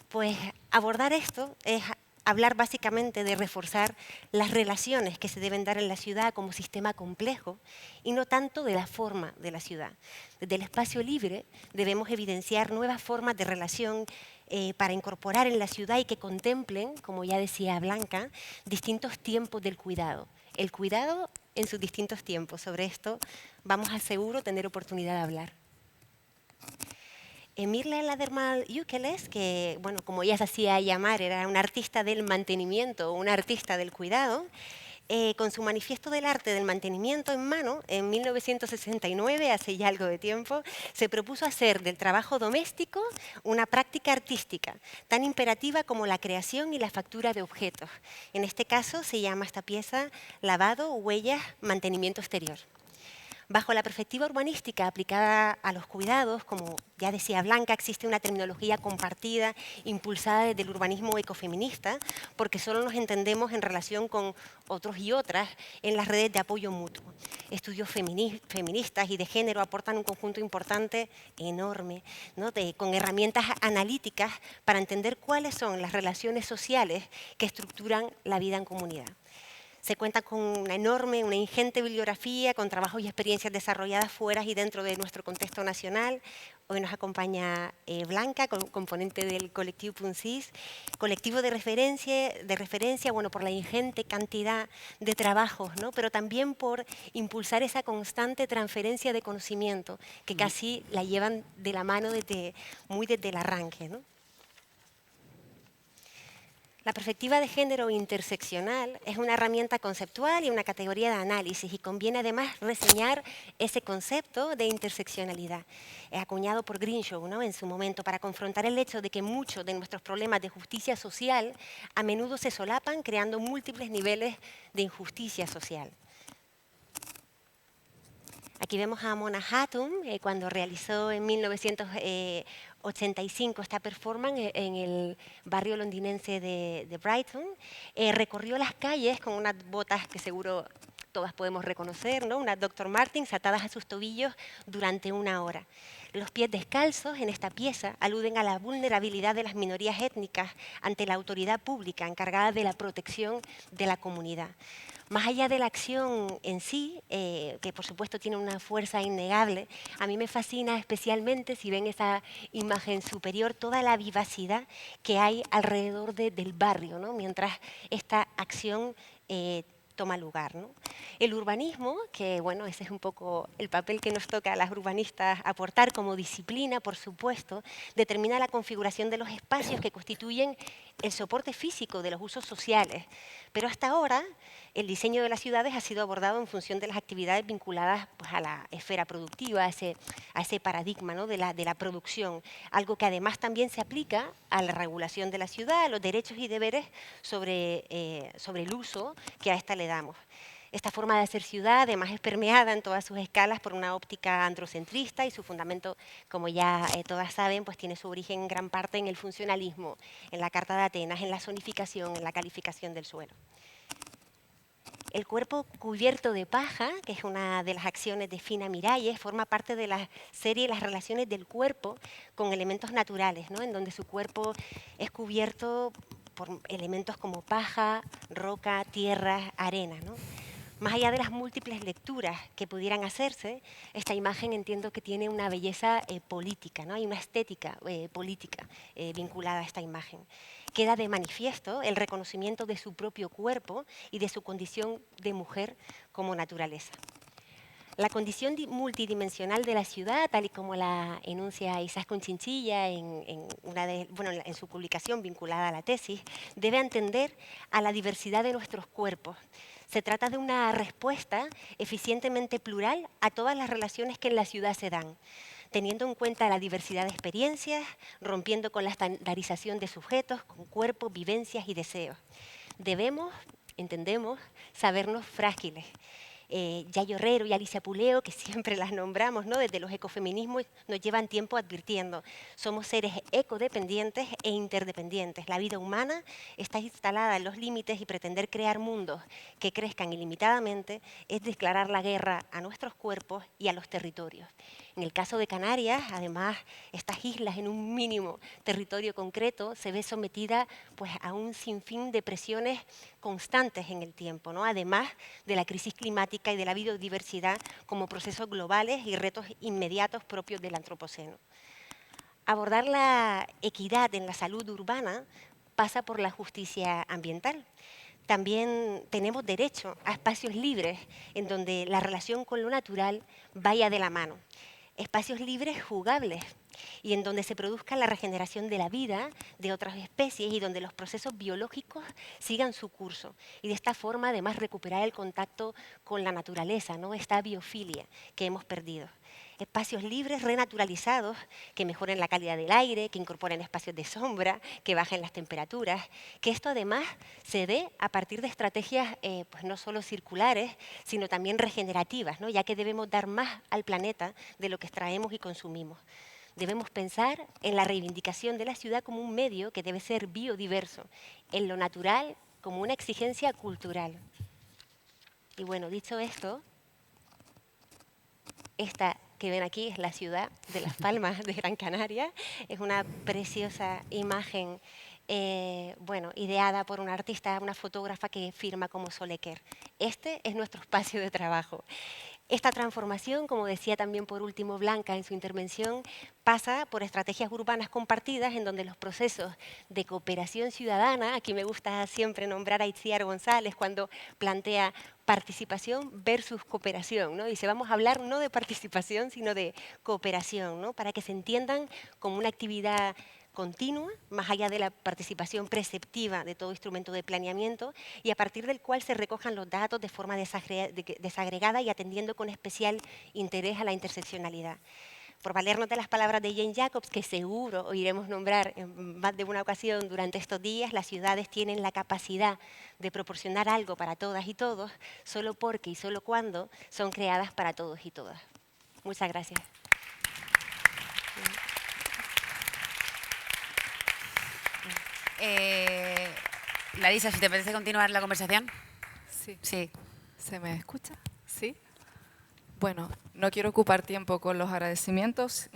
Pues abordar esto es hablar básicamente de reforzar las relaciones que se deben dar en la ciudad como sistema complejo y no tanto de la forma de la ciudad. Desde el espacio libre debemos evidenciar nuevas formas de relación para incorporar en la ciudad y que contemplen, como ya decía Blanca, distintos tiempos del cuidado. el cuidado en sus distintos tiempos. Sobre esto vamos a seguro tener oportunidad de hablar. Mirle Ladermal Ukeles, que, bueno, como ella se hacía llamar, era una artista del mantenimiento, una artista del cuidado, con su manifiesto del arte del mantenimiento en mano, en 1969, hace ya algo de tiempo, se propuso hacer del trabajo doméstico una práctica artística, tan imperativa como la creación y la factura de objetos. En este caso se llama esta pieza Lavado, Huellas, Mantenimiento Exterior. Bajo la perspectiva urbanística aplicada a los cuidados, como ya decía Blanca, existe una terminología compartida, impulsada desde el urbanismo ecofeminista, porque solo nos entendemos en relación con otros y otras en las redes de apoyo mutuo. Estudios feministas y de género aportan un conjunto importante, enorme, ¿no? Con herramientas analíticas para entender cuáles son las relaciones sociales que estructuran la vida en comunidad. Se cuenta con una enorme, una ingente bibliografía, con trabajos y experiencias desarrolladas fuera y dentro de nuestro contexto nacional. Hoy nos acompaña Blanca, componente del colectivo Puncis, colectivo de referencia, bueno, por la ingente cantidad de trabajos, ¿no? Pero también por impulsar esa constante transferencia de conocimiento, que casi la llevan de la mano muy desde el arranque, ¿no? La perspectiva de género interseccional es una herramienta conceptual y una categoría de análisis, y conviene además reseñar ese concepto de interseccionalidad, acuñado por Greenshow, ¿no? En su momento, para confrontar el hecho de que muchos de nuestros problemas de justicia social a menudo se solapan, creando múltiples niveles de injusticia social. Aquí vemos a Mona Hatoum cuando realizó en 1985 esta performance en el barrio londinense de Brighton. Recorrió las calles con unas botas que seguro todas podemos reconocer, ¿no? Unas Dr. Martens atadas a sus tobillos durante 1 hora. Los pies descalzos en esta pieza aluden a la vulnerabilidad de las minorías étnicas ante la autoridad pública encargada de la protección de la comunidad. Más allá de la acción en sí, que por supuesto tiene una fuerza innegable, a mí me fascina especialmente, si ven esa imagen superior, toda la vivacidad que hay alrededor del barrio, ¿no? Mientras esta acción toma lugar, ¿no? El urbanismo, que bueno, ese es un poco el papel que nos toca a las urbanistas aportar como disciplina, por supuesto, determina la configuración de los espacios que constituyen el soporte físico de los usos sociales. Pero hasta ahora, el diseño de las ciudades ha sido abordado en función de las actividades vinculadas, pues, a la esfera productiva, a ese paradigma, ¿no? de la producción, algo que además también se aplica a la regulación de la ciudad, a los derechos y deberes sobre el uso que a esta le damos. Esta forma de hacer ciudad además es permeada en todas sus escalas por una óptica androcentrista, y su fundamento, como ya todas saben, pues tiene su origen en gran parte en el funcionalismo, en la Carta de Atenas, en la zonificación, en la calificación del suelo. El cuerpo cubierto de paja, que es una de las acciones de Fina Miralles, forma parte de la serie Las relaciones del cuerpo con elementos naturales, ¿no? En donde su cuerpo es cubierto por elementos como paja, roca, tierra, arena, ¿no? Más allá de las múltiples lecturas que pudieran hacerse, esta imagen entiendo que tiene una belleza política, ¿no? Hay una estética política vinculada a esta imagen. Queda de manifiesto el reconocimiento de su propio cuerpo y de su condición de mujer como naturaleza. La condición multidimensional de la ciudad, tal y como la enuncia Izaskun Chinchilla en su publicación vinculada a la tesis, debe atender a la diversidad de nuestros cuerpos. Se trata de una respuesta eficientemente plural a todas las relaciones que en la ciudad se dan, teniendo en cuenta la diversidad de experiencias, rompiendo con la estandarización de sujetos, con cuerpos, vivencias y deseos. Debemos, entendemos, sabernos frágiles. Yayo Herrero y Alicia Puleo, que siempre las nombramos, ¿no? Desde los ecofeminismos, nos llevan tiempo advirtiendo: somos seres ecodependientes e interdependientes. La vida humana está instalada en los límites, y pretender crear mundos que crezcan ilimitadamente es declarar la guerra a nuestros cuerpos y a los territorios. En el caso de Canarias, además, estas islas en un mínimo territorio concreto se ve sometida, pues, a un sinfín de presiones constantes en el tiempo, ¿no? Además de la crisis climática y de la biodiversidad como procesos globales y retos inmediatos propios del antropoceno. Abordar la equidad en la salud urbana pasa por la justicia ambiental. también tenemos derecho a espacios libres en donde la relación con lo natural vaya de la mano. Espacios libres jugables y en donde se produzca la regeneración de la vida de otras especies y donde los procesos biológicos sigan su curso. Y de esta forma, además, recuperar el contacto con la naturaleza, ¿no? Esta biofilia que hemos perdido. Espacios libres renaturalizados que mejoren la calidad del aire, que incorporen espacios de sombra, que bajen las temperaturas, que esto además se dé a partir de estrategias pues no solo circulares, sino también regenerativas, ¿no? Ya que debemos dar más al planeta de lo que extraemos y consumimos. Debemos pensar en la reivindicación de la ciudad como un medio que debe ser biodiverso, en lo natural como una exigencia cultural. Y bueno, dicho esto, esta que ven aquí es la ciudad de Las Palmas de Gran Canaria. Es una preciosa imagen, bueno, ideada por una artista, una fotógrafa que firma como Soleker. Este es nuestro espacio de trabajo. Esta transformación, como decía también por último Blanca en su intervención, pasa por estrategias urbanas compartidas en donde los procesos de cooperación ciudadana, aquí me gusta siempre nombrar a Itziar González cuando plantea participación versus cooperación, ¿no? Dice, vamos a hablar no de participación, sino de cooperación, ¿no? Para que se entiendan como una actividad continua, más allá de la participación preceptiva de todo instrumento de planeamiento, y a partir del cual se recojan los datos de forma desagregada y atendiendo con especial interés a la interseccionalidad. Por valernos de las palabras de Jane Jacobs, que seguro oiremos nombrar en más de una ocasión durante estos días, las ciudades tienen la capacidad de proporcionar algo para todas y todos, solo porque y solo cuando son creadas para todos y todas. Muchas gracias. Larisa, si te apetece continuar la conversación. Sí. Sí. ¿Se me escucha? Sí. Bueno, no quiero ocupar tiempo con los agradecimientos,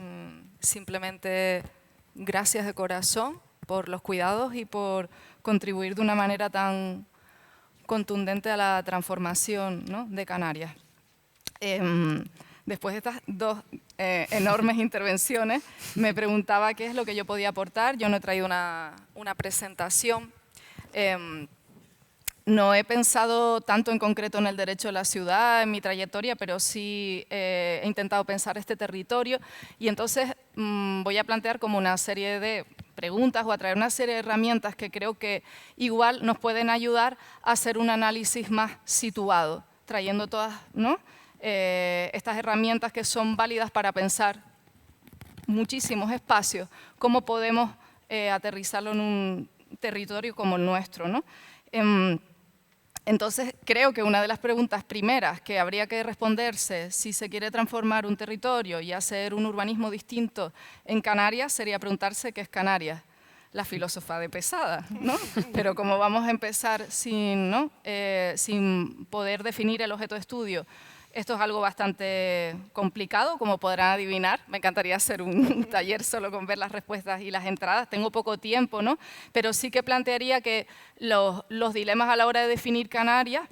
simplemente gracias de corazón por los cuidados y por contribuir de una manera tan contundente a la transformación, ¿no?, de Canarias. Después de estas dos enormes intervenciones, me preguntaba qué es lo que yo podía aportar. Yo no he traído una presentación. No he pensado tanto en concreto en el derecho de la ciudad, en mi trayectoria, pero sí he intentado pensar este territorio. Y entonces voy a plantear como una serie de preguntas o a traer una serie de herramientas que creo que igual nos pueden ayudar a hacer un análisis más situado, trayendo todas, ¿no?, estas herramientas que son válidas para pensar muchísimos espacios, cómo podemos aterrizarlo en un territorio como el nuestro, ¿no? Entonces, creo que una de las preguntas primeras que habría que responderse si se quiere transformar un territorio y hacer un urbanismo distinto en Canarias sería preguntarse qué es Canarias. La filósofa de pesada, ¿no? Pero como vamos a empezar sin, ¿no?, sin poder definir el objeto de estudio, esto es algo bastante complicado, como podrán adivinar. Me encantaría hacer un taller solo con ver las respuestas y las entradas. Tengo poco tiempo, ¿no? Pero sí que plantearía que los dilemas a la hora de definir Canarias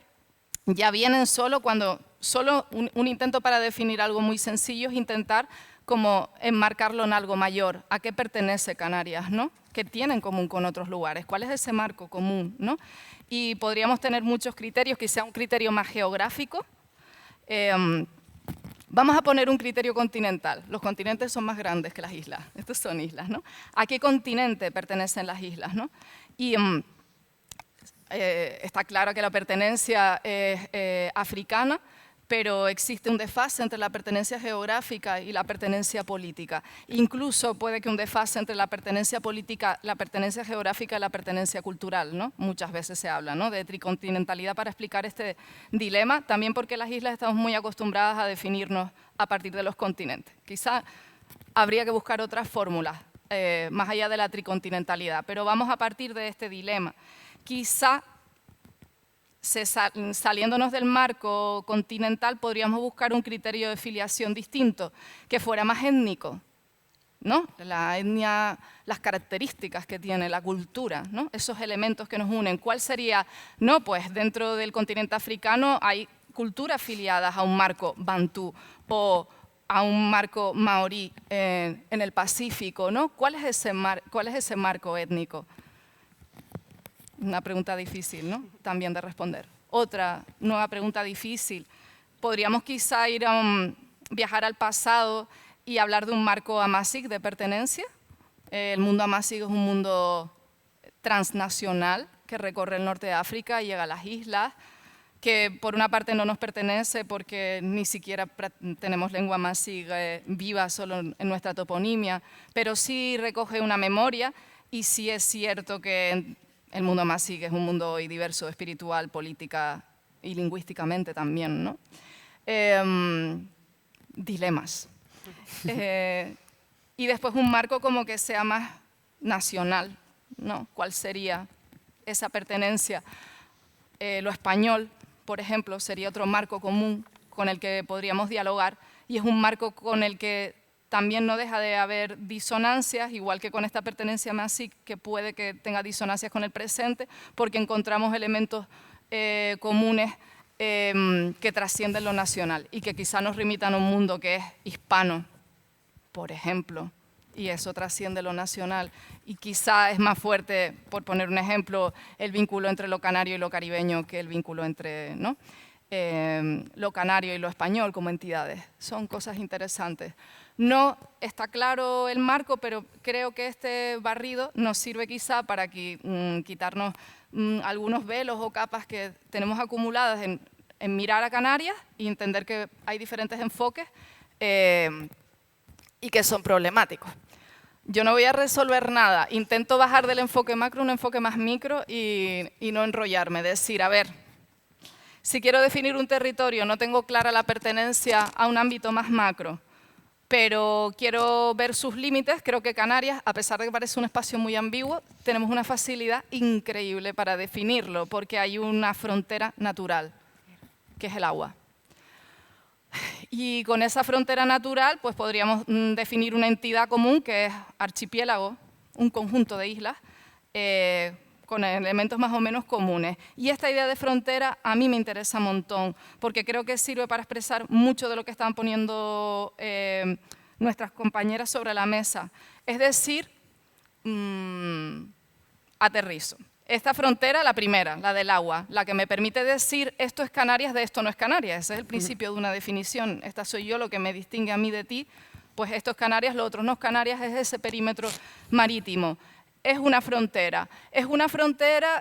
ya vienen solo cuando un intento para definir algo muy sencillo es intentar como enmarcarlo en algo mayor. ¿A qué pertenece Canarias, ¿no? ¿Qué tiene en común con otros lugares? ¿Cuál es ese marco común, ¿no? Y podríamos tener muchos criterios, quizá un criterio más geográfico. Vamos a poner un criterio continental. Los continentes son más grandes que las islas. Estos son islas, ¿no? ¿A qué continente pertenecen las islas, ¿no? Y está claro que la pertenencia es africana, pero existe un desfase entre la pertenencia geográfica y la pertenencia política. Incluso puede que un desfase entre la pertenencia política, la pertenencia geográfica y la pertenencia cultural, ¿no? Muchas veces se habla, ¿no?, de tricontinentalidad para explicar este dilema, también porque las islas estamos muy acostumbradas a definirnos a partir de los continentes. Quizá habría que buscar otras fórmulas, más allá de la tricontinentalidad, pero vamos a partir de este dilema. Quizá saliéndonos del marco continental, podríamos buscar un criterio de filiación distinto, que fuera más étnico, ¿no? La etnia, las características que tiene, la cultura, ¿no?, esos elementos que nos unen. ¿Cuál sería? No, pues dentro del continente africano hay culturas afiliadas a un marco bantú o a un marco maorí en el Pacífico, ¿no? ¿Cuál es ese marco étnico? Una pregunta difícil, ¿no? También de responder. Otra nueva pregunta difícil. Podríamos quizá viajar al pasado y hablar de un marco amazigh de pertenencia. El mundo amazigh es un mundo transnacional que recorre el norte de África y llega a las islas, que por una parte no nos pertenece porque ni siquiera tenemos lengua amazigh viva solo en nuestra toponimia, pero sí recoge una memoria y sí es cierto que el mundo amazigh es un mundo hoy diverso, espiritual, política y lingüísticamente también, ¿no? Dilemas. Y después un marco como que sea más nacional, ¿no? ¿Cuál sería esa pertenencia? Lo español, por ejemplo, sería otro marco común con el que podríamos dialogar y es un marco con el que también no deja de haber disonancias, igual que con esta pertenencia amazigh, que puede que tenga disonancias con el presente, porque encontramos elementos comunes que trascienden lo nacional y que quizá nos remitan a un mundo que es hispano, por ejemplo, y eso trasciende lo nacional. Y quizá es más fuerte, por poner un ejemplo, el vínculo entre lo canario y lo caribeño que el vínculo entre, ¿no? Lo canario y lo español como entidades. Son cosas interesantes. No está claro el marco, pero creo que este barrido nos sirve quizá para quitarnos algunos velos o capas que tenemos acumuladas en mirar a Canarias y entender que hay diferentes enfoques y que son problemáticos. Yo no voy a resolver nada, intento bajar del enfoque macro a un enfoque más micro y no enrollarme, decir, a ver, si quiero definir un territorio, no tengo clara la pertenencia a un ámbito más macro, pero quiero ver sus límites, creo que Canarias, a pesar de que parece un espacio muy ambiguo, tenemos una facilidad increíble para definirlo, porque hay una frontera natural, que es el agua. Y con esa frontera natural pues podríamos definir una entidad común que es archipiélago, un conjunto de islas, con elementos más o menos comunes. Y esta idea de frontera a mí me interesa un montón, porque creo que sirve para expresar mucho de lo que están poniendo nuestras compañeras sobre la mesa. Es decir, aterrizo. Esta frontera, la primera, la del agua, la que me permite decir esto es Canarias, de esto no es Canarias. Ese es el principio de una definición. Esta soy yo, lo que me distingue a mí de ti. Pues esto es Canarias, lo otro no es Canarias, es ese perímetro marítimo. Es una frontera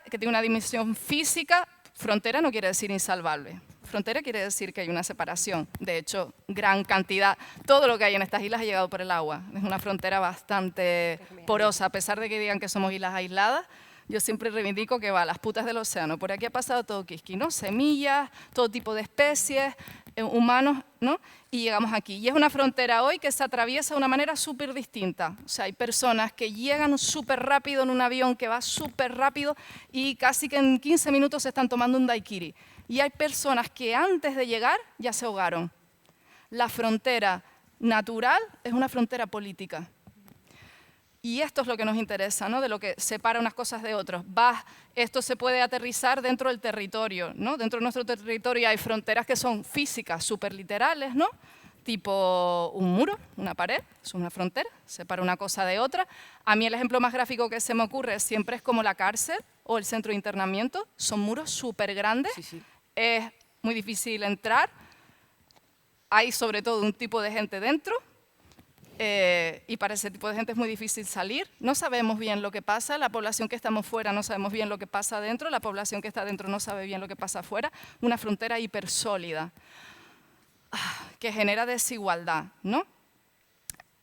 que tiene una dimensión física. Frontera no quiere decir insalvable. Frontera quiere decir que hay una separación. De hecho, gran cantidad, todo lo que hay en estas islas ha llegado por el agua. Es una frontera bastante porosa, a pesar de que digan que somos islas aisladas. Yo siempre reivindico que va a las putas del océano. Por aquí ha pasado todo quisqui, ¿no? Semillas, todo tipo de especies, humanos, ¿no? Y llegamos aquí. Y es una frontera hoy que se atraviesa de una manera súper distinta. O sea, hay personas que llegan súper rápido en un avión que va súper rápido y casi que en 15 minutos se están tomando un daiquiri. Y hay personas que antes de llegar ya se ahogaron. La frontera natural es una frontera política. Y esto es lo que nos interesa, ¿no? De lo que separa unas cosas de otras. Esto se puede aterrizar dentro del territorio, ¿no? Dentro de nuestro territorio hay fronteras que son físicas, súper literales, ¿no? Tipo un muro, una pared, es una frontera, separa una cosa de otra. A mí el ejemplo más gráfico que se me ocurre siempre es como la cárcel o el centro de internamiento. Son muros súper grandes, sí. Es muy difícil entrar. Hay sobre todo un tipo de gente dentro. Y para ese tipo de gente es muy difícil salir. No sabemos bien lo que pasa, la población que estamos fuera no sabemos bien lo que pasa adentro, la población que está adentro no sabe bien lo que pasa afuera. Una frontera hipersólida que genera desigualdad, ¿no?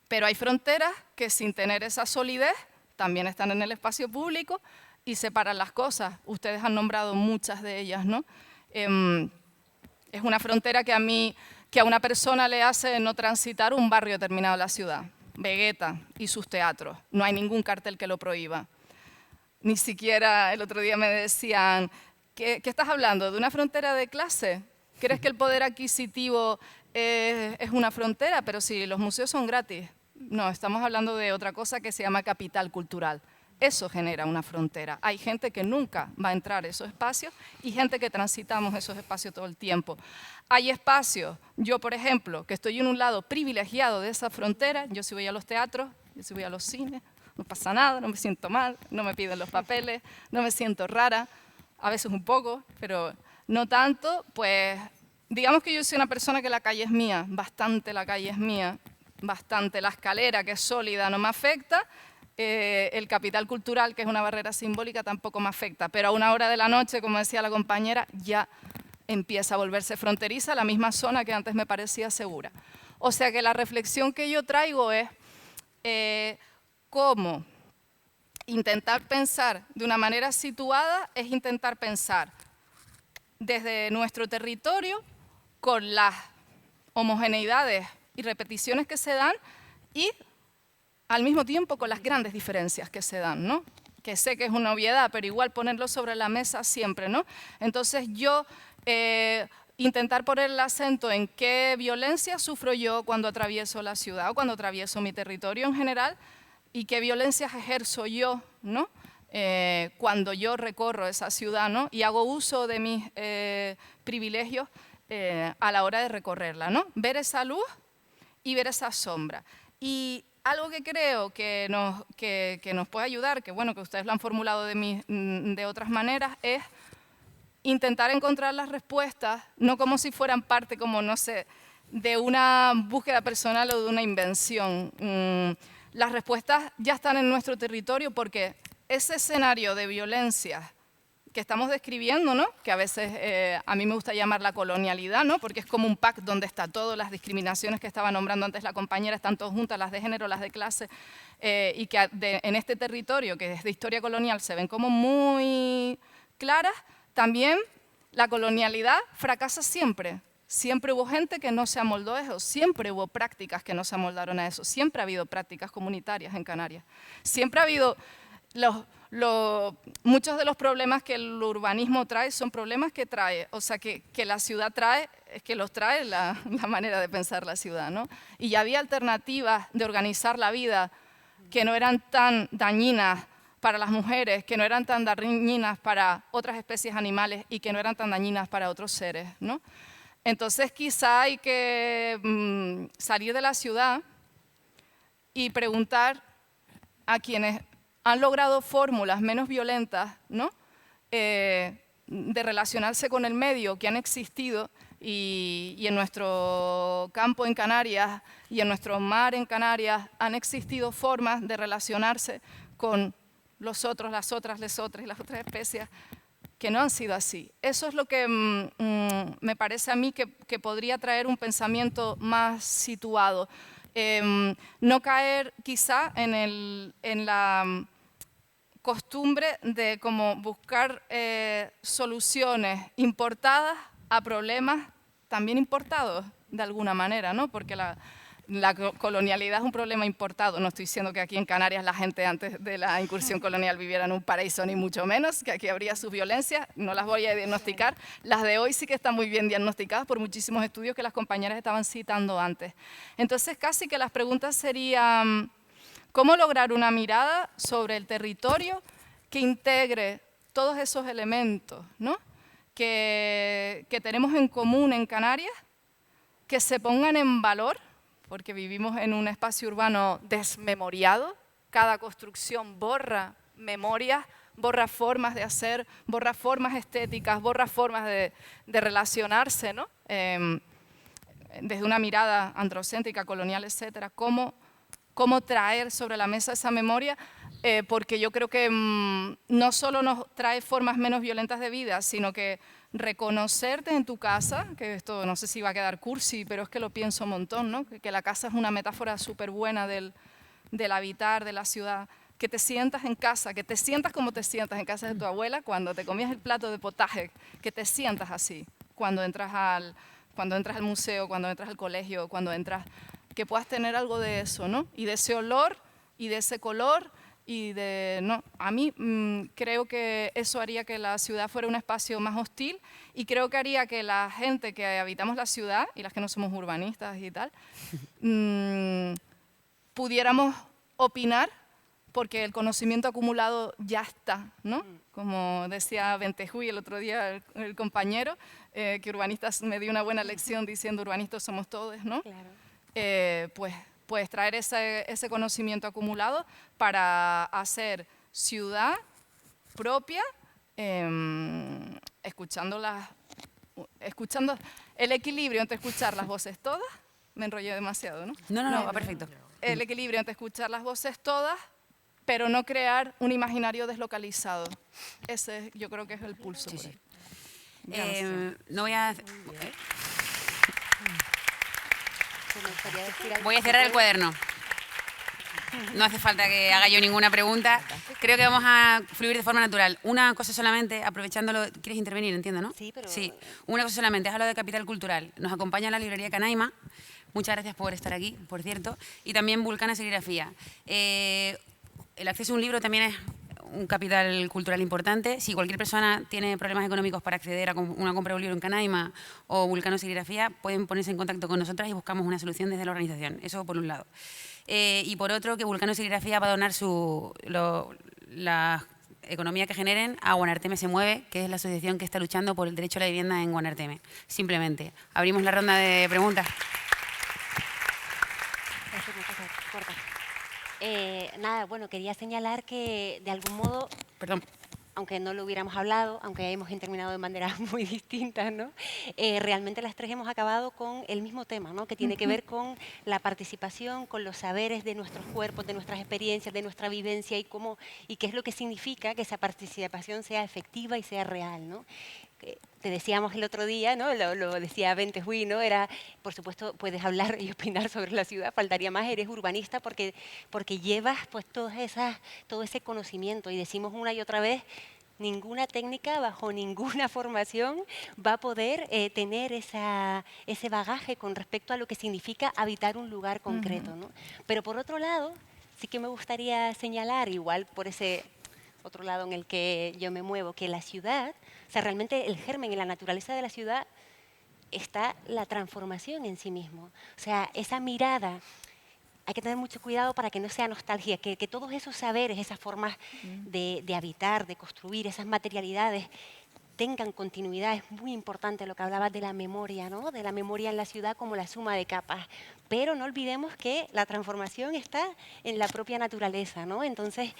Pero hay fronteras que sin tener esa solidez también están en el espacio público y separan las cosas. Ustedes han nombrado muchas de ellas, ¿no? Es una frontera que a una persona le hace no transitar un barrio determinado de la ciudad. Vegeta y sus teatros. No hay ningún cartel que lo prohíba. Ni siquiera el otro día me decían, ¿qué estás hablando? ¿De una frontera de clase? ¿Crees que el poder adquisitivo es una frontera? Pero si los museos son gratis. No, estamos hablando de otra cosa que se llama capital cultural. Eso genera una frontera. Hay gente que nunca va a entrar a esos espacios y gente que transitamos esos espacios todo el tiempo. Hay espacios, yo por ejemplo, que estoy en un lado privilegiado de esa frontera, yo sí voy a los teatros, yo sí voy a los cines, no pasa nada, no me siento mal, no me piden los papeles, no me siento rara, a veces un poco, pero no tanto, pues digamos que yo soy una persona que la calle es mía, bastante la calle es mía, bastante la escalera, que es sólida, no me afecta, el capital cultural, que es una barrera simbólica, tampoco me afecta, pero a una hora de la noche, como decía la compañera, ya empieza a volverse fronteriza la misma zona que antes me parecía segura. O sea que la reflexión que yo traigo es cómo intentar pensar de una manera situada es intentar pensar desde nuestro territorio con las homogeneidades y repeticiones que se dan y al mismo tiempo con las grandes diferencias que se dan, ¿no? Que sé que es una obviedad, pero igual ponerlo sobre la mesa siempre, ¿no? Entonces yo intentar poner el acento en qué violencia sufro yo cuando atravieso la ciudad o cuando atravieso mi territorio en general y qué violencias ejerzo yo, ¿no? Cuando yo recorro esa ciudad, ¿no? Y hago uso de mis privilegios a la hora de recorrerla, ¿no? Ver esa luz y ver esa sombra. Y algo que creo que nos puede ayudar, que bueno, que ustedes lo han formulado de otras maneras, es intentar encontrar las respuestas, no como si fueran parte, como no sé, de una búsqueda personal o de una invención. Las respuestas ya están en nuestro territorio porque ese escenario de violencia que estamos describiendo, ¿no? Que a veces a mí me gusta llamar la colonialidad, ¿no? Porque es como un pack donde está todo, las discriminaciones que estaba nombrando antes la compañera, están todas juntas, las de género, las de clase, y que en este territorio, que es de historia colonial, se ven como muy claras. También la colonialidad fracasa siempre. Siempre hubo gente que no se amoldó a eso, siempre hubo prácticas que no se amoldaron a eso, siempre ha habido prácticas comunitarias en Canarias, siempre ha habido muchos de los problemas que el urbanismo trae son problemas que trae, o sea, que la ciudad trae, es que los trae la manera de pensar la ciudad, ¿no? Y ya había alternativas de organizar la vida que no eran tan dañinas para las mujeres, que no eran tan dañinas para otras especies animales y que no eran tan dañinas para otros seres, ¿no? Entonces quizá hay que salir de la ciudad y preguntar a quienes han logrado fórmulas menos violentas, ¿no? De relacionarse con el medio que han existido y en nuestro campo en Canarias y en nuestro mar en Canarias han existido formas de relacionarse con los otros, las otras, les otras y las otras especies que no han sido así. Eso es lo que me parece a mí que podría traer un pensamiento más situado. No caer quizá en la costumbre de como buscar soluciones importadas a problemas también importados de alguna manera, ¿no? Porque la colonialidad es un problema importado. No estoy diciendo que aquí en Canarias la gente antes de la incursión colonial viviera en un paraíso, ni mucho menos, que aquí habría sus violencias, no las voy a diagnosticar. Las de hoy sí que están muy bien diagnosticadas por muchísimos estudios que las compañeras estaban citando antes. Entonces casi que las preguntas serían: ¿cómo lograr una mirada sobre el territorio que integre todos esos elementos, ¿no? que tenemos en común en Canarias, que se pongan en valor, porque vivimos en un espacio urbano desmemoriado? Cada construcción borra memorias, borra formas de hacer, borra formas estéticas, borra formas de relacionarse, ¿no? Desde una mirada androcéntrica, colonial, etcétera. ¿Cómo traer sobre la mesa esa memoria? Porque yo creo que no solo nos trae formas menos violentas de vida, sino que reconocerte en tu casa, que esto no sé si va a quedar cursi, pero es que lo pienso un montón, ¿no? Que la casa es una metáfora súper buena del habitar, de la ciudad. Que te sientas en casa, que te sientas como te sientas en casa de tu abuela cuando te comías el plato de potaje, que te sientas así cuando entras al museo, cuando entras al colegio, cuando entras, que puedas tener algo de eso, ¿no? Y de ese olor y de ese color. No, a mí creo que eso haría que la ciudad fuera un espacio más hostil y creo que haría que la gente que habitamos la ciudad y las que no somos urbanistas y tal, pudiéramos opinar porque el conocimiento acumulado ya está, ¿no? Como decía Bentejuy el otro día el compañero, que urbanistas me dio una buena lección diciendo urbanistas somos todos, ¿no? Claro. Pues pues traer ese conocimiento acumulado para hacer ciudad propia, escuchando el equilibrio entre escuchar las voces todas. Me enrollé demasiado, ¿no? No, va perfecto. El equilibrio entre escuchar las voces todas, pero no crear un imaginario deslocalizado. Ese yo creo que es el pulso. Sí, por sí. ahí. No voy a... Me gustaría decir algo. Voy a cerrar el cuaderno. No hace falta que haga yo ninguna pregunta. Creo que vamos a fluir de forma natural. Una cosa solamente, aprovechándolo... ¿Quieres intervenir? Entiendo, ¿no? Sí, pero... Sí, una cosa solamente. Has hablado de Capital Cultural. Nos acompaña la librería Canaima. Muchas gracias por estar aquí, por cierto. Y también Vulcana Serigrafía. El acceso a un libro también es un capital cultural importante. Si cualquier persona tiene problemas económicos para acceder a una compra de un libro en Canaima o Vulcano Serigrafía, pueden ponerse en contacto con nosotras y buscamos una solución desde la organización. Eso por un lado. Y por otro, que Vulcano Serigrafía va a donar la economía que generen a Guanarteme se mueve, que es la asociación que está luchando por el derecho a la vivienda en Guanarteme. Simplemente. Abrimos la ronda de preguntas. Nada, bueno, quería señalar que de algún modo, Perdón. aunque no lo hubiéramos hablado, aunque hemos terminado de maneras muy distintas, ¿no? Realmente las tres hemos acabado con el mismo tema, ¿no? Que tiene que ver con la participación, con los saberes de nuestros cuerpos, de nuestras experiencias, de nuestra vivencia y qué es lo que significa que esa participación sea efectiva y sea real, ¿no? Te decíamos el otro día, ¿no? Lo decía Bente Hui, ¿no? Era, por supuesto, puedes hablar y opinar sobre la ciudad, faltaría más, eres urbanista porque llevas pues todo ese conocimiento y decimos una y otra vez, ninguna técnica bajo ninguna formación va a poder tener ese bagaje con respecto a lo que significa habitar un lugar concreto, ¿no? Pero por otro lado, sí que me gustaría señalar, igual por ese otro lado en el que yo me muevo, que la ciudad, o sea, realmente el germen en la naturaleza de la ciudad está la transformación en sí mismo. O sea, esa mirada, hay que tener mucho cuidado para que no sea nostalgia, que todos esos saberes, esas formas de habitar, de construir, esas materialidades, tengan continuidad. Es muy importante lo que hablabas de la memoria, ¿no? De la memoria en la ciudad como la suma de capas. Pero no olvidemos que la transformación está en la propia naturaleza, ¿no? Entonces,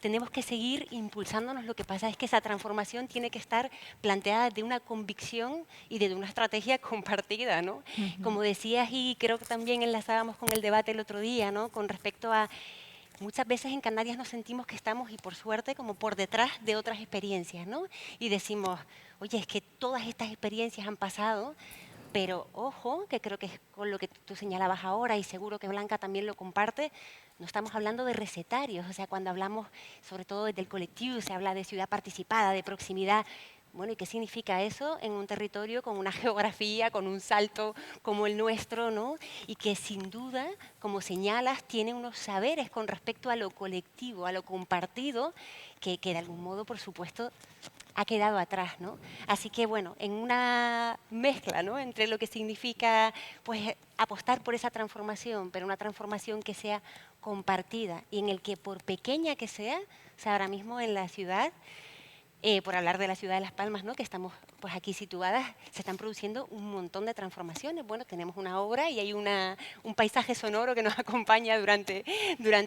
tenemos que seguir impulsándonos. Lo que pasa es que esa transformación tiene que estar planteada desde una convicción y desde una estrategia compartida, ¿no? Como decías, y creo que también enlazábamos con el debate el otro día, ¿no? Con respecto a muchas veces en Canarias nos sentimos que estamos, y por suerte, como por detrás de otras experiencias, ¿no? Y decimos, oye, es que todas estas experiencias han pasado, pero ojo, que creo que es con lo que tú señalabas ahora, y seguro que Blanca también lo comparte, no estamos hablando de recetarios. O sea, cuando hablamos, sobre todo desde el colectivo, se habla de ciudad participada, de proximidad. Bueno, ¿y qué significa eso en un territorio con una geografía, con un salto como el nuestro, ¿no? Y que sin duda, como señalas, tiene unos saberes con respecto a lo colectivo, a lo compartido, que de algún modo, por supuesto, ha quedado atrás, ¿no? Así que, bueno, en una mezcla, ¿no? Entre lo que significa, pues, apostar por esa transformación, pero una transformación que sea compartida y en el que, por pequeña que sea, o sea, ahora mismo en la ciudad, por hablar de la ciudad de Las Palmas, ¿no? Que estamos pues aquí situadas, se están produciendo un montón de transformaciones. Bueno, tenemos una obra y hay un paisaje sonoro que nos acompaña durante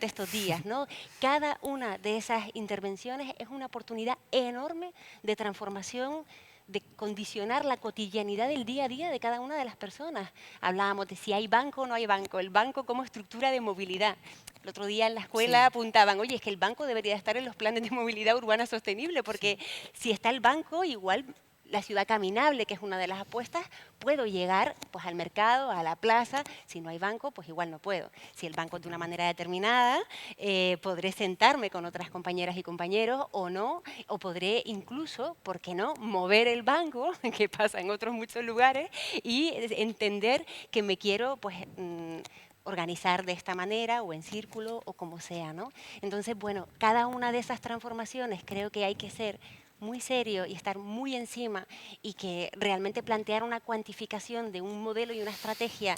estos días, ¿no? Cada una de esas intervenciones es una oportunidad enorme de transformación, de condicionar la cotidianidad del día a día de cada una de las personas. Hablábamos de si hay banco o no hay banco, el banco como estructura de movilidad. El otro día en la escuela apuntaban, oye, es que el banco debería estar en los planes de movilidad urbana sostenible, porque si está el banco, igual la ciudad caminable, que es una de las apuestas, puedo llegar pues, al mercado, a la plaza. Si no hay banco, pues igual no puedo. Si el banco es de una manera determinada, podré sentarme con otras compañeras y compañeros o no, o podré incluso, ¿por qué no?, mover el banco, que pasa en otros muchos lugares, y entender que me quiero, pues, organizar de esta manera o en círculo o como sea, ¿no? Entonces, bueno, cada una de esas transformaciones creo que hay que ser muy serio y estar muy encima y que realmente plantear una cuantificación de un modelo y una estrategia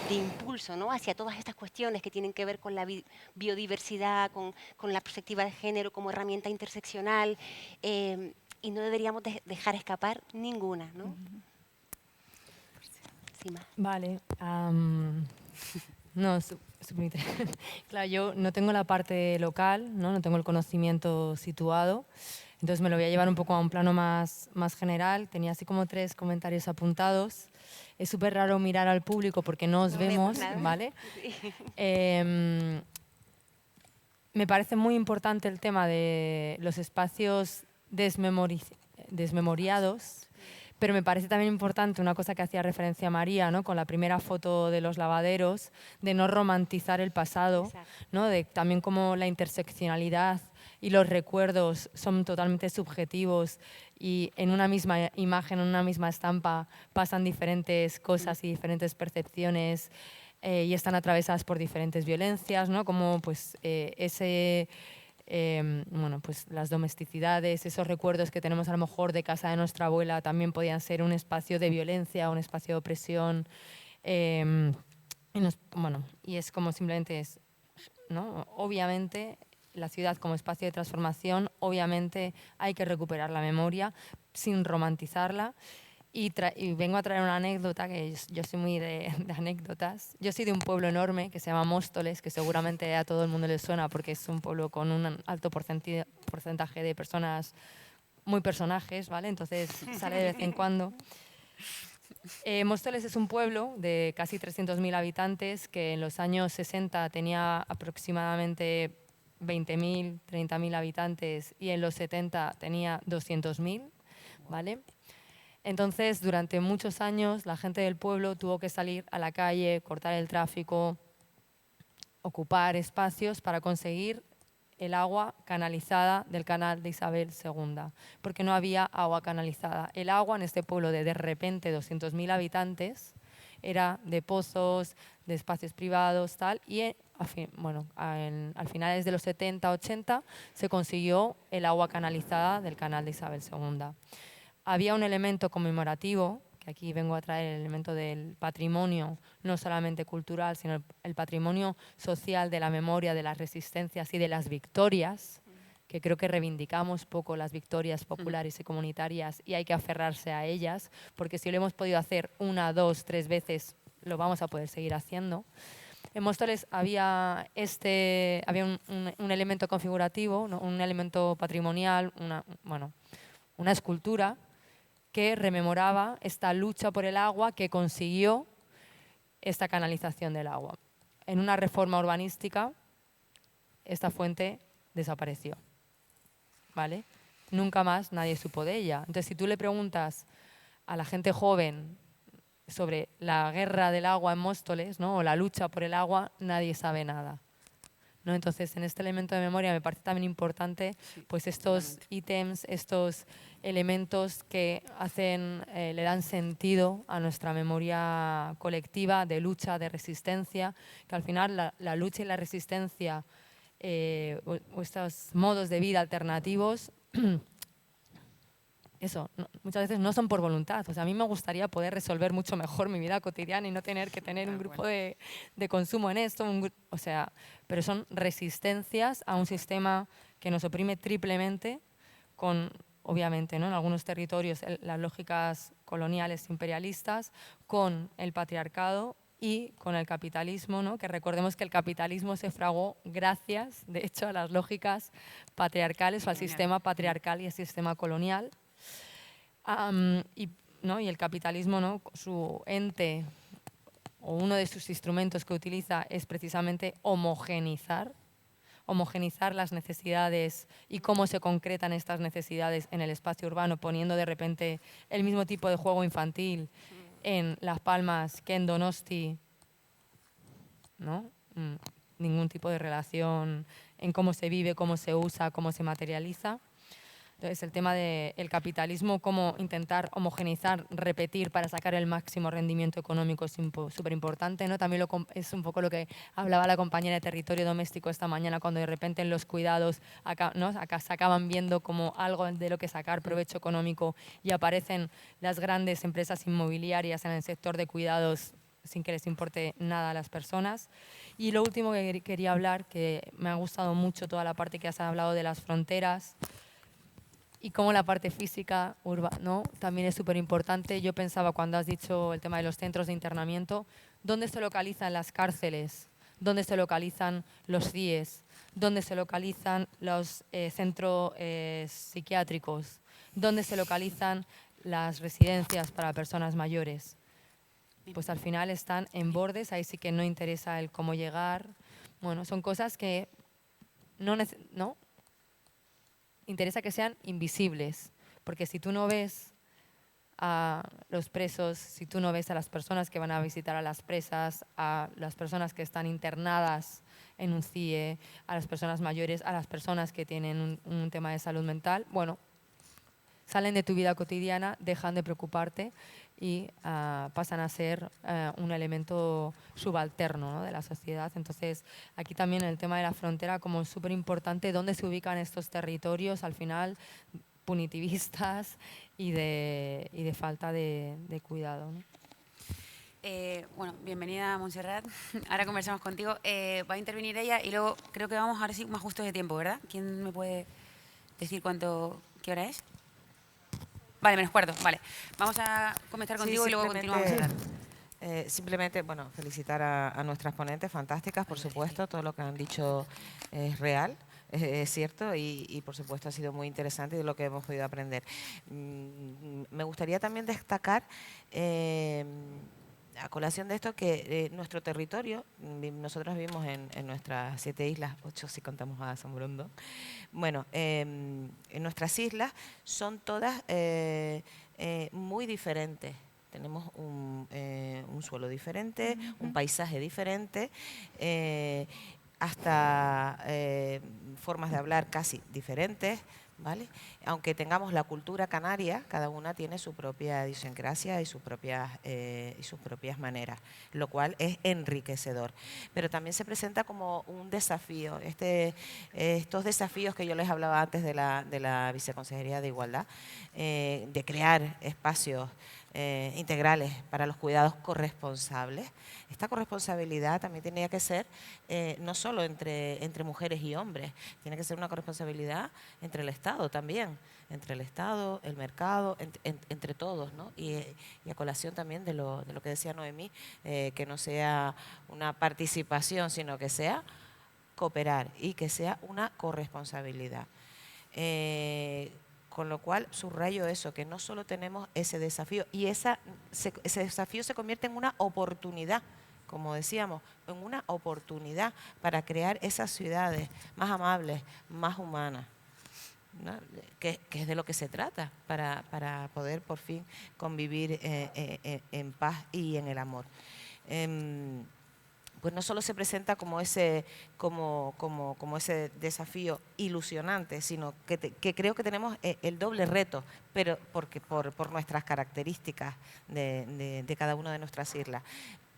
de impulso, ¿no? Hacia todas estas cuestiones que tienen que ver con la biodiversidad, con la perspectiva de género como herramienta interseccional, y no deberíamos dejar escapar ninguna, ¿no? Sí, más. Vale. No, Claro, yo no tengo la parte local, ¿no? No tengo el conocimiento situado, entonces me lo voy a llevar un poco a un plano más general. Tenía así como 3 comentarios apuntados. Es súper raro mirar al público porque no os No vemos, nada. ¿vale? Sí. Me parece muy importante el tema de los espacios desmemoriados, pero me parece también importante una cosa que hacía referencia María, ¿no? Con la primera foto de los lavaderos, de no romantizar el pasado, Exacto. ¿no? De también como la interseccionalidad y los recuerdos son totalmente subjetivos y en una misma imagen, en una misma estampa, pasan diferentes cosas y diferentes percepciones. Y están atravesadas por diferentes violencias, ¿no? Como pues, bueno, pues las domesticidades, esos recuerdos que tenemos a lo mejor de casa de nuestra abuela también podían ser un espacio de violencia, un espacio de opresión. Bueno, y es como simplemente es, ¿no? Obviamente la ciudad como espacio de transformación, obviamente hay que recuperar la memoria sin romantizarla. Y vengo a traer una anécdota, que yo soy muy de anécdotas. Yo soy de un pueblo enorme que se llama Móstoles, que seguramente a todo el mundo le suena porque es un pueblo con un alto porcentaje de personas, muy personajes, ¿vale? Entonces sale de vez en cuando. Móstoles es un pueblo de casi 300.000 habitantes que en los años 60 tenía aproximadamente 20.000, 30.000 habitantes y en los 70 tenía 200.000, ¿vale? Entonces, durante muchos años, la gente del pueblo tuvo que salir a la calle, cortar el tráfico, ocupar espacios para conseguir el agua canalizada del canal de Isabel II, porque no había agua canalizada. El agua en este pueblo de repente 200.000 habitantes era de pozos, de espacios privados, tal, y bueno, al finales de los 70, 80 se consiguió el agua canalizada del canal de Isabel II. Había un elemento conmemorativo, que aquí vengo a traer el elemento del patrimonio, no solamente cultural, sino el patrimonio social de la memoria, de las resistencias y de las victorias, que creo que reivindicamos poco las victorias populares y comunitarias y hay que aferrarse a ellas, porque si lo hemos podido hacer 1, 2, 3 veces, lo vamos a poder seguir haciendo. En Móstoles había un elemento configurativo, ¿no? Un elemento patrimonial, una escultura que rememoraba esta lucha por el agua que consiguió esta canalización del agua. En una reforma urbanística, esta fuente desapareció, ¿vale? Nunca más nadie supo de ella. Entonces, si tú le preguntas a la gente joven sobre la guerra del agua en Móstoles, ¿no? O la lucha por el agua, nadie sabe nada, ¿no? Entonces, en este elemento de memoria me parece también importante pues estos ítems, estos elementos que le dan sentido a nuestra memoria colectiva de lucha, de resistencia, que al final la lucha y la resistencia o estos modos de vida alternativos muchas veces no son por voluntad. O sea, a mí me gustaría poder resolver mucho mejor mi vida cotidiana y no tener que tener un grupo de consumo en esto. Pero son resistencias a un sistema que nos oprime triplemente con, obviamente, ¿no? En algunos territorios las lógicas coloniales imperialistas, con el patriarcado y con el capitalismo, ¿no? Que recordemos que el capitalismo se fraguó gracias, de hecho, a las lógicas patriarcales o al sistema patriarcal y al sistema colonial. Y el capitalismo, ¿no? Su ente o uno de sus instrumentos que utiliza es precisamente homogenizar las necesidades y cómo se concretan estas necesidades en el espacio urbano, poniendo de repente el mismo tipo de juego infantil en Las Palmas que en Donosti, ¿no? Ningún tipo de relación en cómo se vive, cómo se usa, cómo se materializa. Entonces, el tema del capitalismo, cómo intentar homogeneizar, repetir para sacar el máximo rendimiento económico es súper importante, ¿no? También es un poco lo que hablaba la compañera de Territorio Doméstico esta mañana, cuando de repente en los cuidados acá se acaban viendo como algo de lo que sacar provecho económico y aparecen las grandes empresas inmobiliarias en el sector de cuidados sin que les importe nada a las personas. Y lo último que quería hablar, que me ha gustado mucho toda la parte que has hablado de las fronteras, y cómo la parte física ¿no? También es súper importante. Yo pensaba cuando has dicho el tema de los centros de internamiento, ¿dónde se localizan las cárceles dónde se localizan los CIES, dónde se localizan los centros psiquiátricos, dónde se localizan las residencias para personas mayores. Pues al final están en bordes, ahí sí que no interesa el cómo llegar. Bueno, son cosas que no interesa que sean invisibles, porque si tú no ves a los presos, si tú no ves a las personas que van a visitar a las presas, a las personas que están internadas en un CIE, a las personas mayores, a las personas que tienen un tema de salud mental, bueno, salen de tu vida cotidiana, dejan de preocuparte y pasan a ser un elemento subalterno, ¿no?, de la sociedad. Entonces, aquí también el tema de la frontera como súper importante, dónde se ubican estos territorios al final punitivistas y de falta de cuidado, ¿no? Bueno, bienvenida Montserrat. Ahora conversamos contigo. Va a intervenir ella y luego creo que vamos ahora sí más justos de tiempo, ¿verdad? ¿Quién me puede decir qué hora es? Vale, menos cuarto, vale. Vamos a comenzar contigo y luego continuamos. Simplemente, bueno, felicitar a nuestras ponentes fantásticas, por supuesto, todo lo que han dicho es real. Es cierto y por supuesto ha sido muy interesante de lo que hemos podido aprender. Me gustaría también destacar, a colación de esto, que nuestro territorio, nosotros vivimos en nuestras 7 islas, 8 si contamos a San Bruno. Bueno, en nuestras islas son todas muy diferentes. Tenemos un suelo diferente, un paisaje diferente, hasta formas de hablar casi diferentes, ¿vale? Aunque tengamos la cultura canaria, cada una tiene su propia idiosincrasia y sus propias maneras, lo cual es enriquecedor. Pero también se presenta como un desafío, estos desafíos que yo les hablaba antes de la Viceconsejería de Igualdad, de crear espacios integrales para los cuidados corresponsables. Esta corresponsabilidad también tenía que ser no solo entre mujeres y hombres, tiene que ser una corresponsabilidad entre el Estado también, entre el Estado, el mercado, entre todos, ¿no? Y a colación también de lo que decía Noemí, que no sea una participación, sino que sea cooperar y que sea una corresponsabilidad. Con lo cual subrayo eso, que no solo tenemos ese desafío, y ese desafío se convierte en una oportunidad, como decíamos, en una oportunidad para crear esas ciudades más amables, más humanas, ¿no? Que es de lo que se trata, para poder por fin convivir en paz y en el amor. Pues no solo se presenta como ese desafío ilusionante, sino que creo que tenemos el doble reto, pero por nuestras características de cada una de nuestras islas.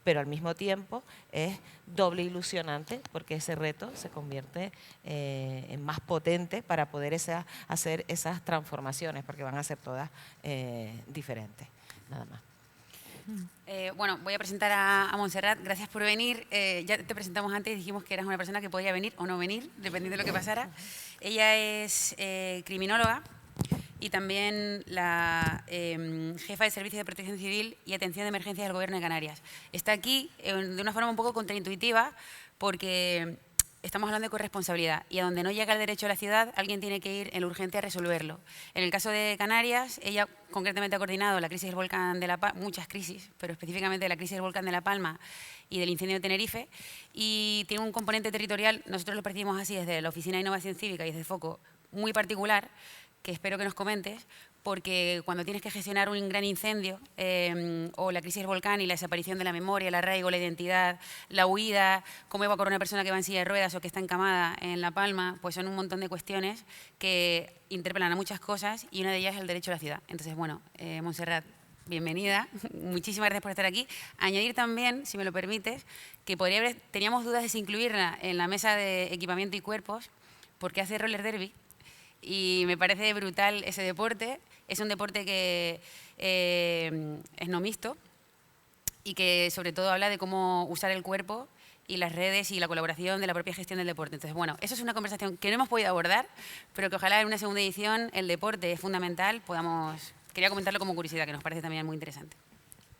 Pero al mismo tiempo es doble ilusionante porque ese reto se convierte en más potente para poder hacer esas transformaciones, porque van a ser todas diferentes. Nada más. Bueno, voy a presentar a Montserrat. Gracias por venir. Ya te presentamos antes y dijimos que eras una persona que podía venir o no venir, dependiendo de lo que pasara. Ella es criminóloga y también la jefa de Servicios de Protección Civil y Atención de Emergencias del Gobierno de Canarias. Está aquí de una forma un poco contraintuitiva porque estamos hablando de corresponsabilidad y a donde no llega el derecho a la ciudad, alguien tiene que ir en lo urgente a resolverlo. En el caso de Canarias, ella concretamente ha coordinado la crisis del volcán de La Palma, muchas crisis, pero específicamente la crisis del volcán de La Palma y del incendio de Tenerife, y tiene un componente territorial, nosotros lo percibimos así desde la Oficina de Innovación Cívica y desde Foco, muy particular, que espero que nos comentes, porque cuando tienes que gestionar un gran incendio o la crisis del volcán y la desaparición de la memoria, el arraigo, la identidad, la huida, cómo evacuar a una persona que va en silla de ruedas o que está encamada en La Palma, pues son un montón de cuestiones que interpelan a muchas cosas y una de ellas es el derecho a la ciudad. Entonces, bueno, Montserrat, bienvenida. Muchísimas gracias por estar aquí. Añadir también, si me lo permites, que teníamos dudas de si incluirla en la mesa de equipamiento y cuerpos porque hace roller derby. Y me parece brutal ese deporte. Es un deporte que es no mixto y que sobre todo habla de cómo usar el cuerpo y las redes y la colaboración de la propia gestión del deporte. Entonces, bueno, eso es una conversación que no hemos podido abordar, pero que ojalá en una segunda edición el deporte es fundamental. Quería comentarlo como curiosidad, que nos parece también muy interesante.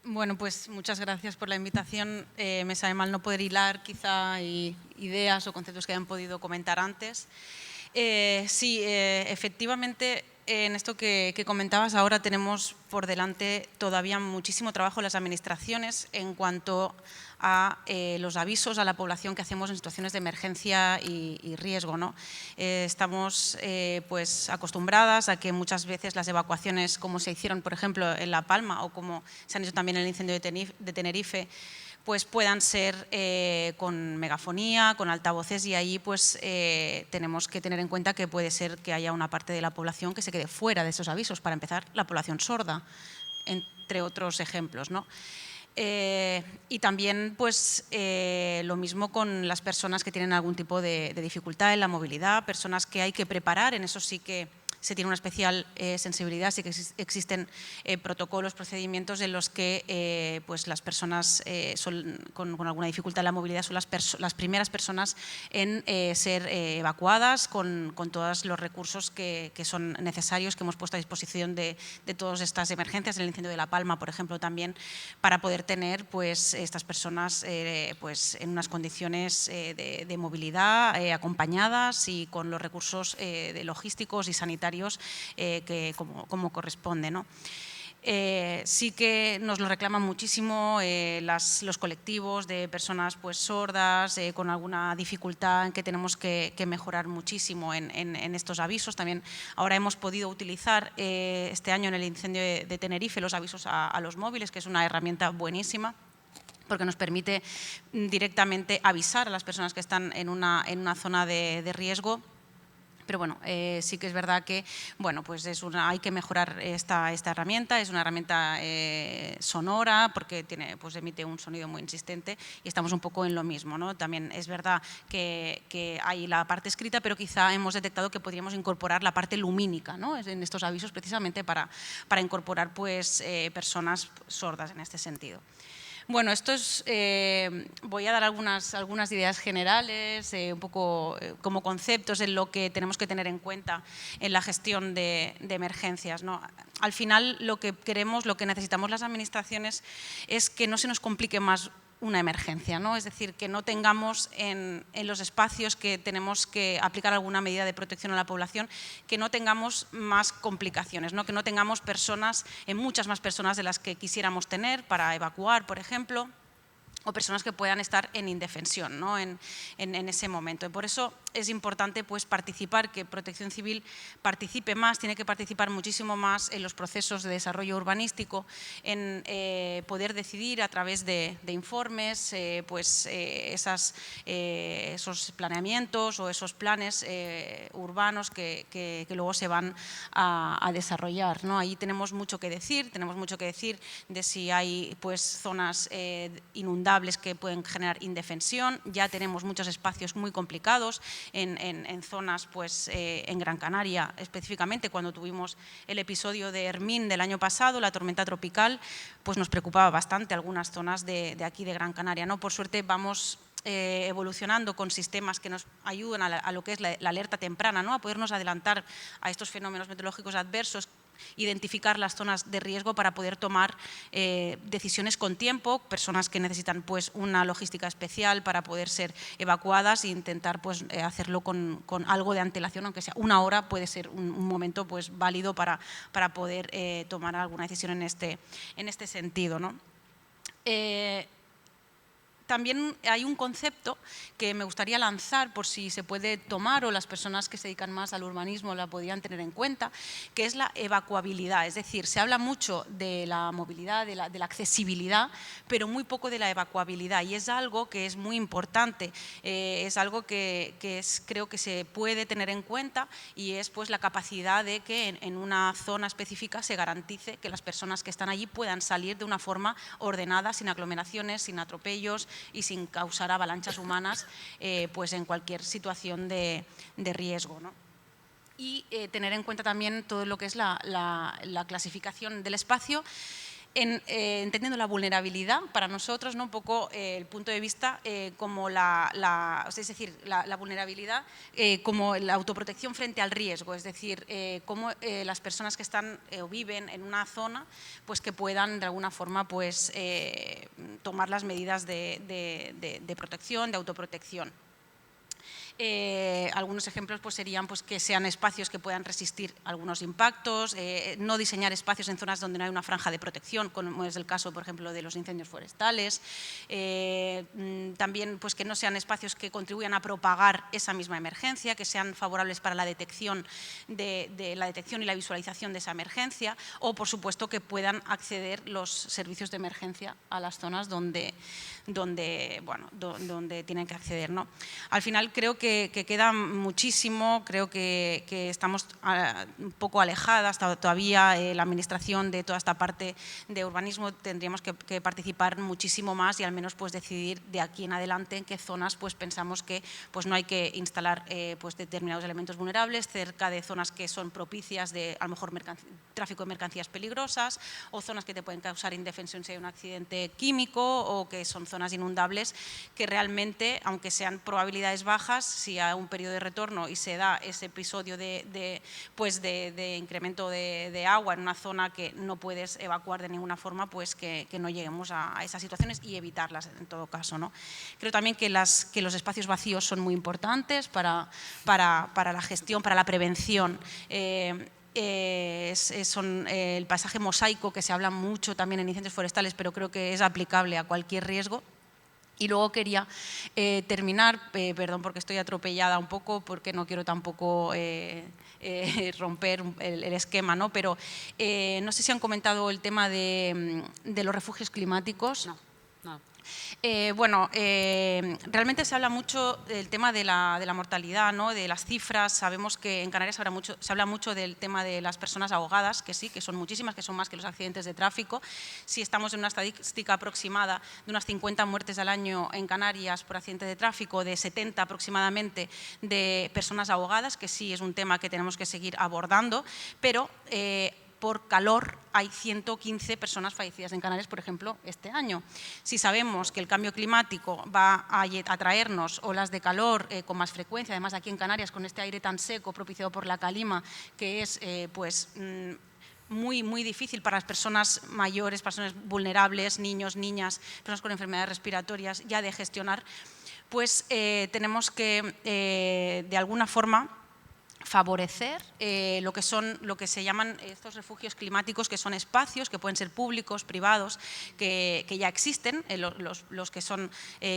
Bueno, pues muchas gracias por la invitación. Me sabe mal no poder hilar quizá ideas o conceptos que hayan podido comentar antes. Sí, efectivamente, en esto que comentabas ahora tenemos por delante todavía muchísimo trabajo en las administraciones en cuanto a los avisos a la población que hacemos en situaciones de emergencia y riesgo, ¿no? Estamos pues acostumbradas a que muchas veces las evacuaciones, como se hicieron, por ejemplo, en La Palma o como se han hecho también en el incendio de Tenerife, pues puedan ser con megafonía, con altavoces, y ahí pues tenemos que tener en cuenta que puede ser que haya una parte de la población que se quede fuera de esos avisos. Para empezar, la población sorda, entre otros ejemplos, ¿no? Y también pues lo mismo con las personas que tienen algún tipo de dificultad en la movilidad, personas que hay que preparar, en eso sí que se tiene una especial sensibilidad, sí que existen protocolos, procedimientos en los que pues las personas con alguna dificultad en la movilidad son las primeras personas en ser evacuadas con todos los recursos que son necesarios, que hemos puesto a disposición de todas estas emergencias. En el incendio de La Palma, por ejemplo, también para poder tener pues estas personas pues en unas condiciones de movilidad acompañadas y con los recursos logísticos y sanitarios que como corresponde, ¿no? Sí que nos lo reclaman muchísimo los colectivos de personas pues sordas, con alguna dificultad, en que tenemos que mejorar muchísimo en estos avisos. También ahora hemos podido utilizar este año en el incendio de Tenerife los avisos a los móviles, que es una herramienta buenísima, porque nos permite directamente avisar a las personas que están en una zona de riesgo. Pero bueno, sí que es verdad que bueno, pues hay que mejorar esta herramienta. Es una herramienta sonora, porque pues emite un sonido muy insistente, y estamos un poco en lo mismo, ¿no? También es verdad que hay la parte escrita, pero quizá hemos detectado que podríamos incorporar la parte lumínica, ¿no? En estos avisos, precisamente para incorporar pues, personas sordas en este sentido. Bueno, voy a dar algunas ideas generales, un poco como conceptos en lo que tenemos que tener en cuenta en la gestión de emergencias, ¿no? Al final, lo que queremos, lo que necesitamos las administraciones es que no se nos complique más una emergencia, ¿no? Es decir, que no tengamos en los espacios que tenemos que aplicar alguna medida de protección a la población, que no tengamos más complicaciones, ¿no? Que no tengamos muchas más personas de las que quisiéramos tener para evacuar, por ejemplo, o personas que puedan estar en indefensión, ¿no? en ese momento. Y por eso es importante pues, participar, que Protección Civil participe más, tiene que participar muchísimo más en los procesos de desarrollo urbanístico, en poder decidir a través de informes pues, esos planeamientos o esos planes urbanos que luego se van a desarrollar, ¿no? Ahí tenemos mucho que decir de si hay pues, zonas inundables que pueden generar indefensión. Ya tenemos muchos espacios muy complicados en zonas, pues en Gran Canaria específicamente, cuando tuvimos el episodio de Hermín del año pasado, la tormenta tropical, pues nos preocupaba bastante algunas zonas de aquí de Gran Canaria, ¿no? Por suerte vamos evolucionando con sistemas que nos ayudan a lo que es la alerta temprana, ¿no? A podernos adelantar a estos fenómenos meteorológicos adversos, identificar las zonas de riesgo para poder tomar decisiones con tiempo, personas que necesitan pues, una logística especial para poder ser evacuadas, e intentar pues, hacerlo con algo de antelación, aunque sea una hora, puede ser un momento pues, válido para poder tomar alguna decisión en este sentido, ¿no? También hay un concepto que me gustaría lanzar, por si se puede tomar o las personas que se dedican más al urbanismo la podrían tener en cuenta, que es la evacuabilidad. Es decir, se habla mucho de la movilidad, de la accesibilidad, pero muy poco de la evacuabilidad, y es algo que es muy importante, es algo que creo que se puede tener en cuenta, y es pues, la capacidad de que en una zona específica se garantice que las personas que están allí puedan salir de una forma ordenada, sin aglomeraciones, sin atropellos y sin causar avalanchas humanas pues en cualquier situación de riesgo, ¿no? Y tener en cuenta también todo lo que es la clasificación del espacio. entendiendo la vulnerabilidad para nosotros, ¿no? Un poco el punto de vista como es decir, la vulnerabilidad como la autoprotección frente al riesgo, es decir, cómo las personas que están o viven en una zona, pues que puedan de alguna forma pues, tomar las medidas de protección, de autoprotección. Algunos ejemplos pues, serían pues, que sean espacios que puedan resistir algunos impactos, no diseñar espacios en zonas donde no hay una franja de protección, como es el caso, por ejemplo, de los incendios forestales. También pues, que no sean espacios que contribuyan a propagar esa misma emergencia, que sean favorables para la detección, la detección y la visualización de esa emergencia, o, por supuesto, que puedan acceder los servicios de emergencia a las zonas donde tienen que acceder, ¿no? Al final creo que queda muchísimo, creo que estamos un poco alejadas todavía, la administración de toda esta parte de urbanismo tendríamos que participar muchísimo más y al menos pues, decidir de aquí en adelante en qué zonas pues, pensamos que pues, no hay que instalar pues, determinados elementos vulnerables cerca de zonas que son propicias de a lo mejor tráfico de mercancías peligrosas o zonas que te pueden causar indefensión si hay un accidente químico o que son zonas inundables que realmente, aunque sean probabilidades bajas, si hay un periodo de retorno y se da ese episodio de incremento de agua en una zona que no puedes evacuar de ninguna forma, pues que no lleguemos a esas situaciones y evitarlas en todo caso, ¿no? Creo también que los espacios vacíos son muy importantes para la gestión, para la prevención. Son el paisaje mosaico que se habla mucho también en incendios forestales, pero creo que es aplicable a cualquier riesgo. Y luego quería terminar, perdón porque estoy atropellada un poco, porque no quiero tampoco romper el esquema, ¿no? Pero no sé si han comentado el tema de los refugios climáticos. No. Bueno, realmente se habla mucho del tema de la mortalidad, ¿no? De las cifras. Sabemos que en Canarias se habla mucho del tema de las personas ahogadas, que sí, que son muchísimas, que son más que los accidentes de tráfico. Si estamos en una estadística aproximada de unas 50 muertes al año en Canarias por accidente de tráfico, de 70 aproximadamente de personas ahogadas, que sí es un tema que tenemos que seguir abordando, pero por calor hay 115 personas fallecidas en Canarias, por ejemplo, este año. Si sabemos que el cambio climático va a traernos olas de calor con más frecuencia, además aquí en Canarias con este aire tan seco propiciado por la calima, que es muy, muy difícil para las personas mayores, personas vulnerables, niños, niñas, personas con enfermedades respiratorias ya de gestionar, pues tenemos que de alguna forma favorecer lo que se llaman estos refugios climáticos, que son espacios que pueden ser públicos, privados, que ya existen, los que son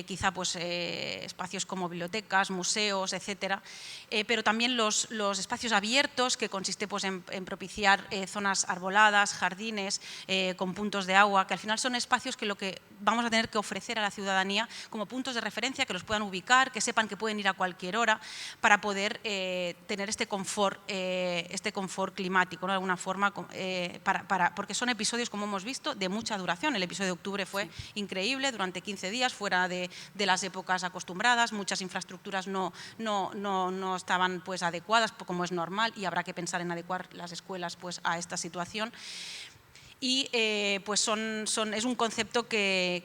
quizá pues, espacios como bibliotecas, museos, etcétera, pero también los espacios abiertos, que consiste pues, en propiciar zonas arboladas, jardines con puntos de agua, que al final son espacios que lo que vamos a tener que ofrecer a la ciudadanía como puntos de referencia, que los puedan ubicar, que sepan que pueden ir a cualquier hora para poder tener este confort climático, ¿no? De alguna forma, porque son episodios, como hemos visto, de mucha duración. El episodio de octubre fue increíble, durante 15 días, fuera de las épocas acostumbradas, muchas infraestructuras no estaban pues, adecuadas, como es normal, y habrá que pensar en adecuar las escuelas pues, a esta situación. Y pues es un concepto que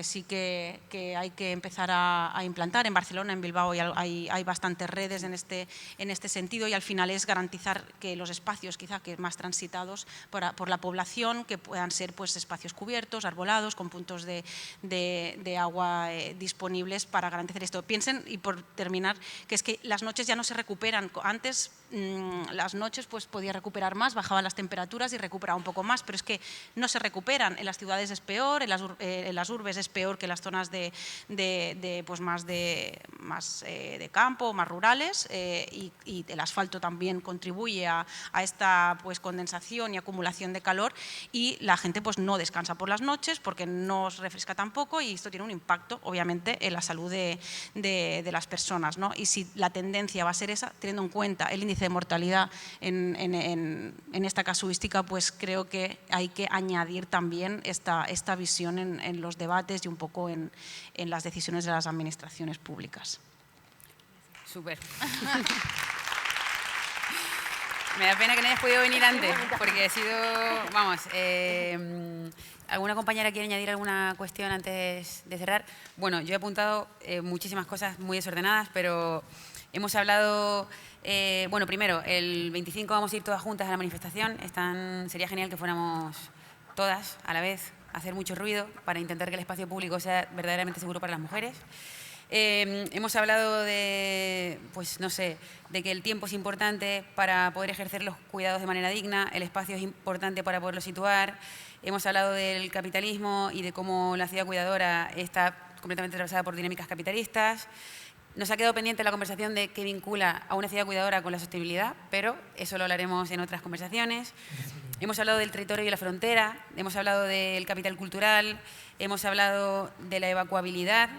sí que hay que empezar a implantar. En Barcelona, en Bilbao hay bastantes redes en este sentido, y al final es garantizar que los espacios quizá que más transitados por la población, que puedan ser pues, espacios cubiertos, arbolados, con puntos de agua disponibles para garantizar esto. Piensen, y por terminar, que es que las noches ya no se recuperan. Antes las noches pues, podía recuperar más, bajaban las temperaturas y recuperaba un poco más, pero es que no se recuperan. En las ciudades es peor, en las urbes es peor que en las zonas pues más de campo, más rurales, y el asfalto también contribuye a esta pues, condensación y acumulación de calor, y la gente pues, no descansa por las noches porque no se refresca tampoco, y esto tiene un impacto obviamente en la salud de las personas, ¿no? Y si la tendencia va a ser esa, teniendo en cuenta el índice de mortalidad en esta casuística, pues creo que hay que añadir también esta visión en los debates y un poco en las decisiones de las administraciones públicas. Súper. Me da pena que no hayas podido venir antes, porque ha sido, vamos, ¿alguna compañera quiere añadir alguna cuestión antes de cerrar? Bueno, yo he apuntado muchísimas cosas muy desordenadas, pero hemos hablado, bueno, primero, el 25 vamos a ir todas juntas a la manifestación, sería genial que fuéramos todas a la vez, a hacer mucho ruido para intentar que el espacio público sea verdaderamente seguro para las mujeres. Hemos hablado de, pues no sé, de que el tiempo es importante para poder ejercer los cuidados de manera digna, el espacio es importante para poderlo situar. Hemos hablado del capitalismo y de cómo la ciudad cuidadora está completamente atravesada por dinámicas capitalistas. Nos ha quedado pendiente la conversación de qué vincula a una ciudad cuidadora con la sostenibilidad, pero eso lo hablaremos en otras conversaciones. Hemos hablado del territorio y la frontera, hemos hablado del capital cultural, hemos hablado de la evacuabilidad.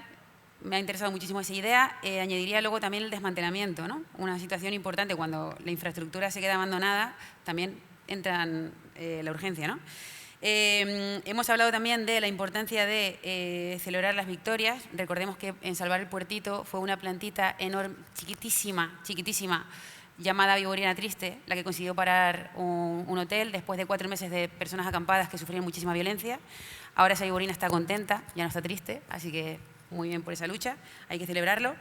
Me ha interesado muchísimo esa idea. Añadiría luego también el desmantelamiento, ¿no? Una situación importante cuando la infraestructura se queda abandonada, también entra la urgencia, ¿no? Hemos hablado también de la importancia de celebrar las victorias. Recordemos que en Salvar el Puertito fue una plantita enorme, chiquitísima, chiquitísima, llamada Viborina Triste, la que consiguió parar un hotel después de 4 meses de personas acampadas que sufrían muchísima violencia. Ahora esa Viborina está contenta, ya no está triste, así que muy bien por esa lucha, hay que celebrarlo.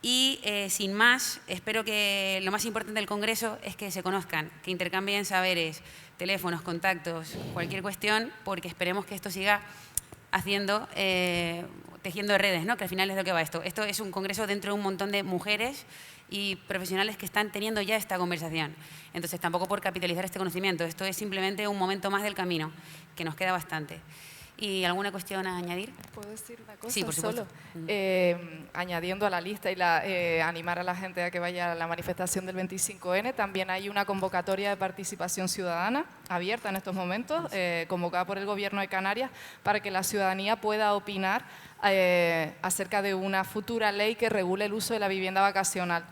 Y sin más, espero que lo más importante del Congreso es que se conozcan, que intercambien saberes, teléfonos, contactos, cualquier cuestión, porque esperemos que esto siga haciendo, tejiendo redes, ¿no? Que al final es lo que va esto. Esto es un congreso dentro de un montón de mujeres y profesionales que están teniendo ya esta conversación. Entonces, tampoco por capitalizar este conocimiento, esto es simplemente un momento más del camino, que nos queda bastante. ¿Y alguna cuestión a añadir? ¿Puedo decir una cosa? Sí, por supuesto. Añadiendo a la lista y animar a la gente a que vaya a la manifestación del 25N, también hay una convocatoria de participación ciudadana abierta en estos momentos, convocada por el Gobierno de Canarias, para que la ciudadanía pueda opinar acerca de una futura ley que regule el uso de la vivienda vacacional.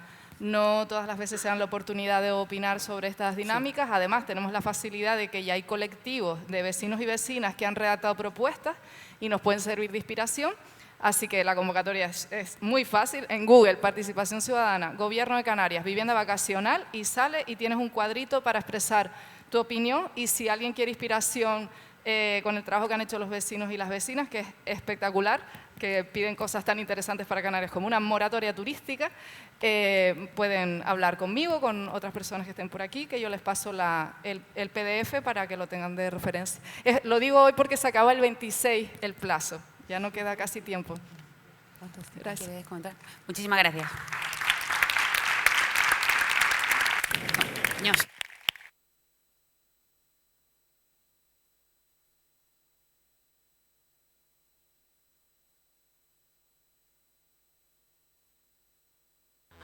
No todas las veces se dan la oportunidad de opinar sobre estas dinámicas. Sí. Además, tenemos la facilidad de que ya hay colectivos de vecinos y vecinas que han redactado propuestas y nos pueden servir de inspiración. Así que la convocatoria es muy fácil. En Google, Participación Ciudadana, Gobierno de Canarias, Vivienda Vacacional, y sale y tienes un cuadrito para expresar tu opinión. Y si alguien quiere inspiración con el trabajo que han hecho los vecinos y las vecinas, que es espectacular, que piden cosas tan interesantes para Canarias como una moratoria turística, pueden hablar conmigo, con otras personas que estén por aquí, que yo les paso el PDF para que lo tengan de referencia. Lo digo hoy porque se acaba el 26 el plazo, ya no queda casi tiempo. Gracias. ¿Quieres comentar? Muchísimas gracias.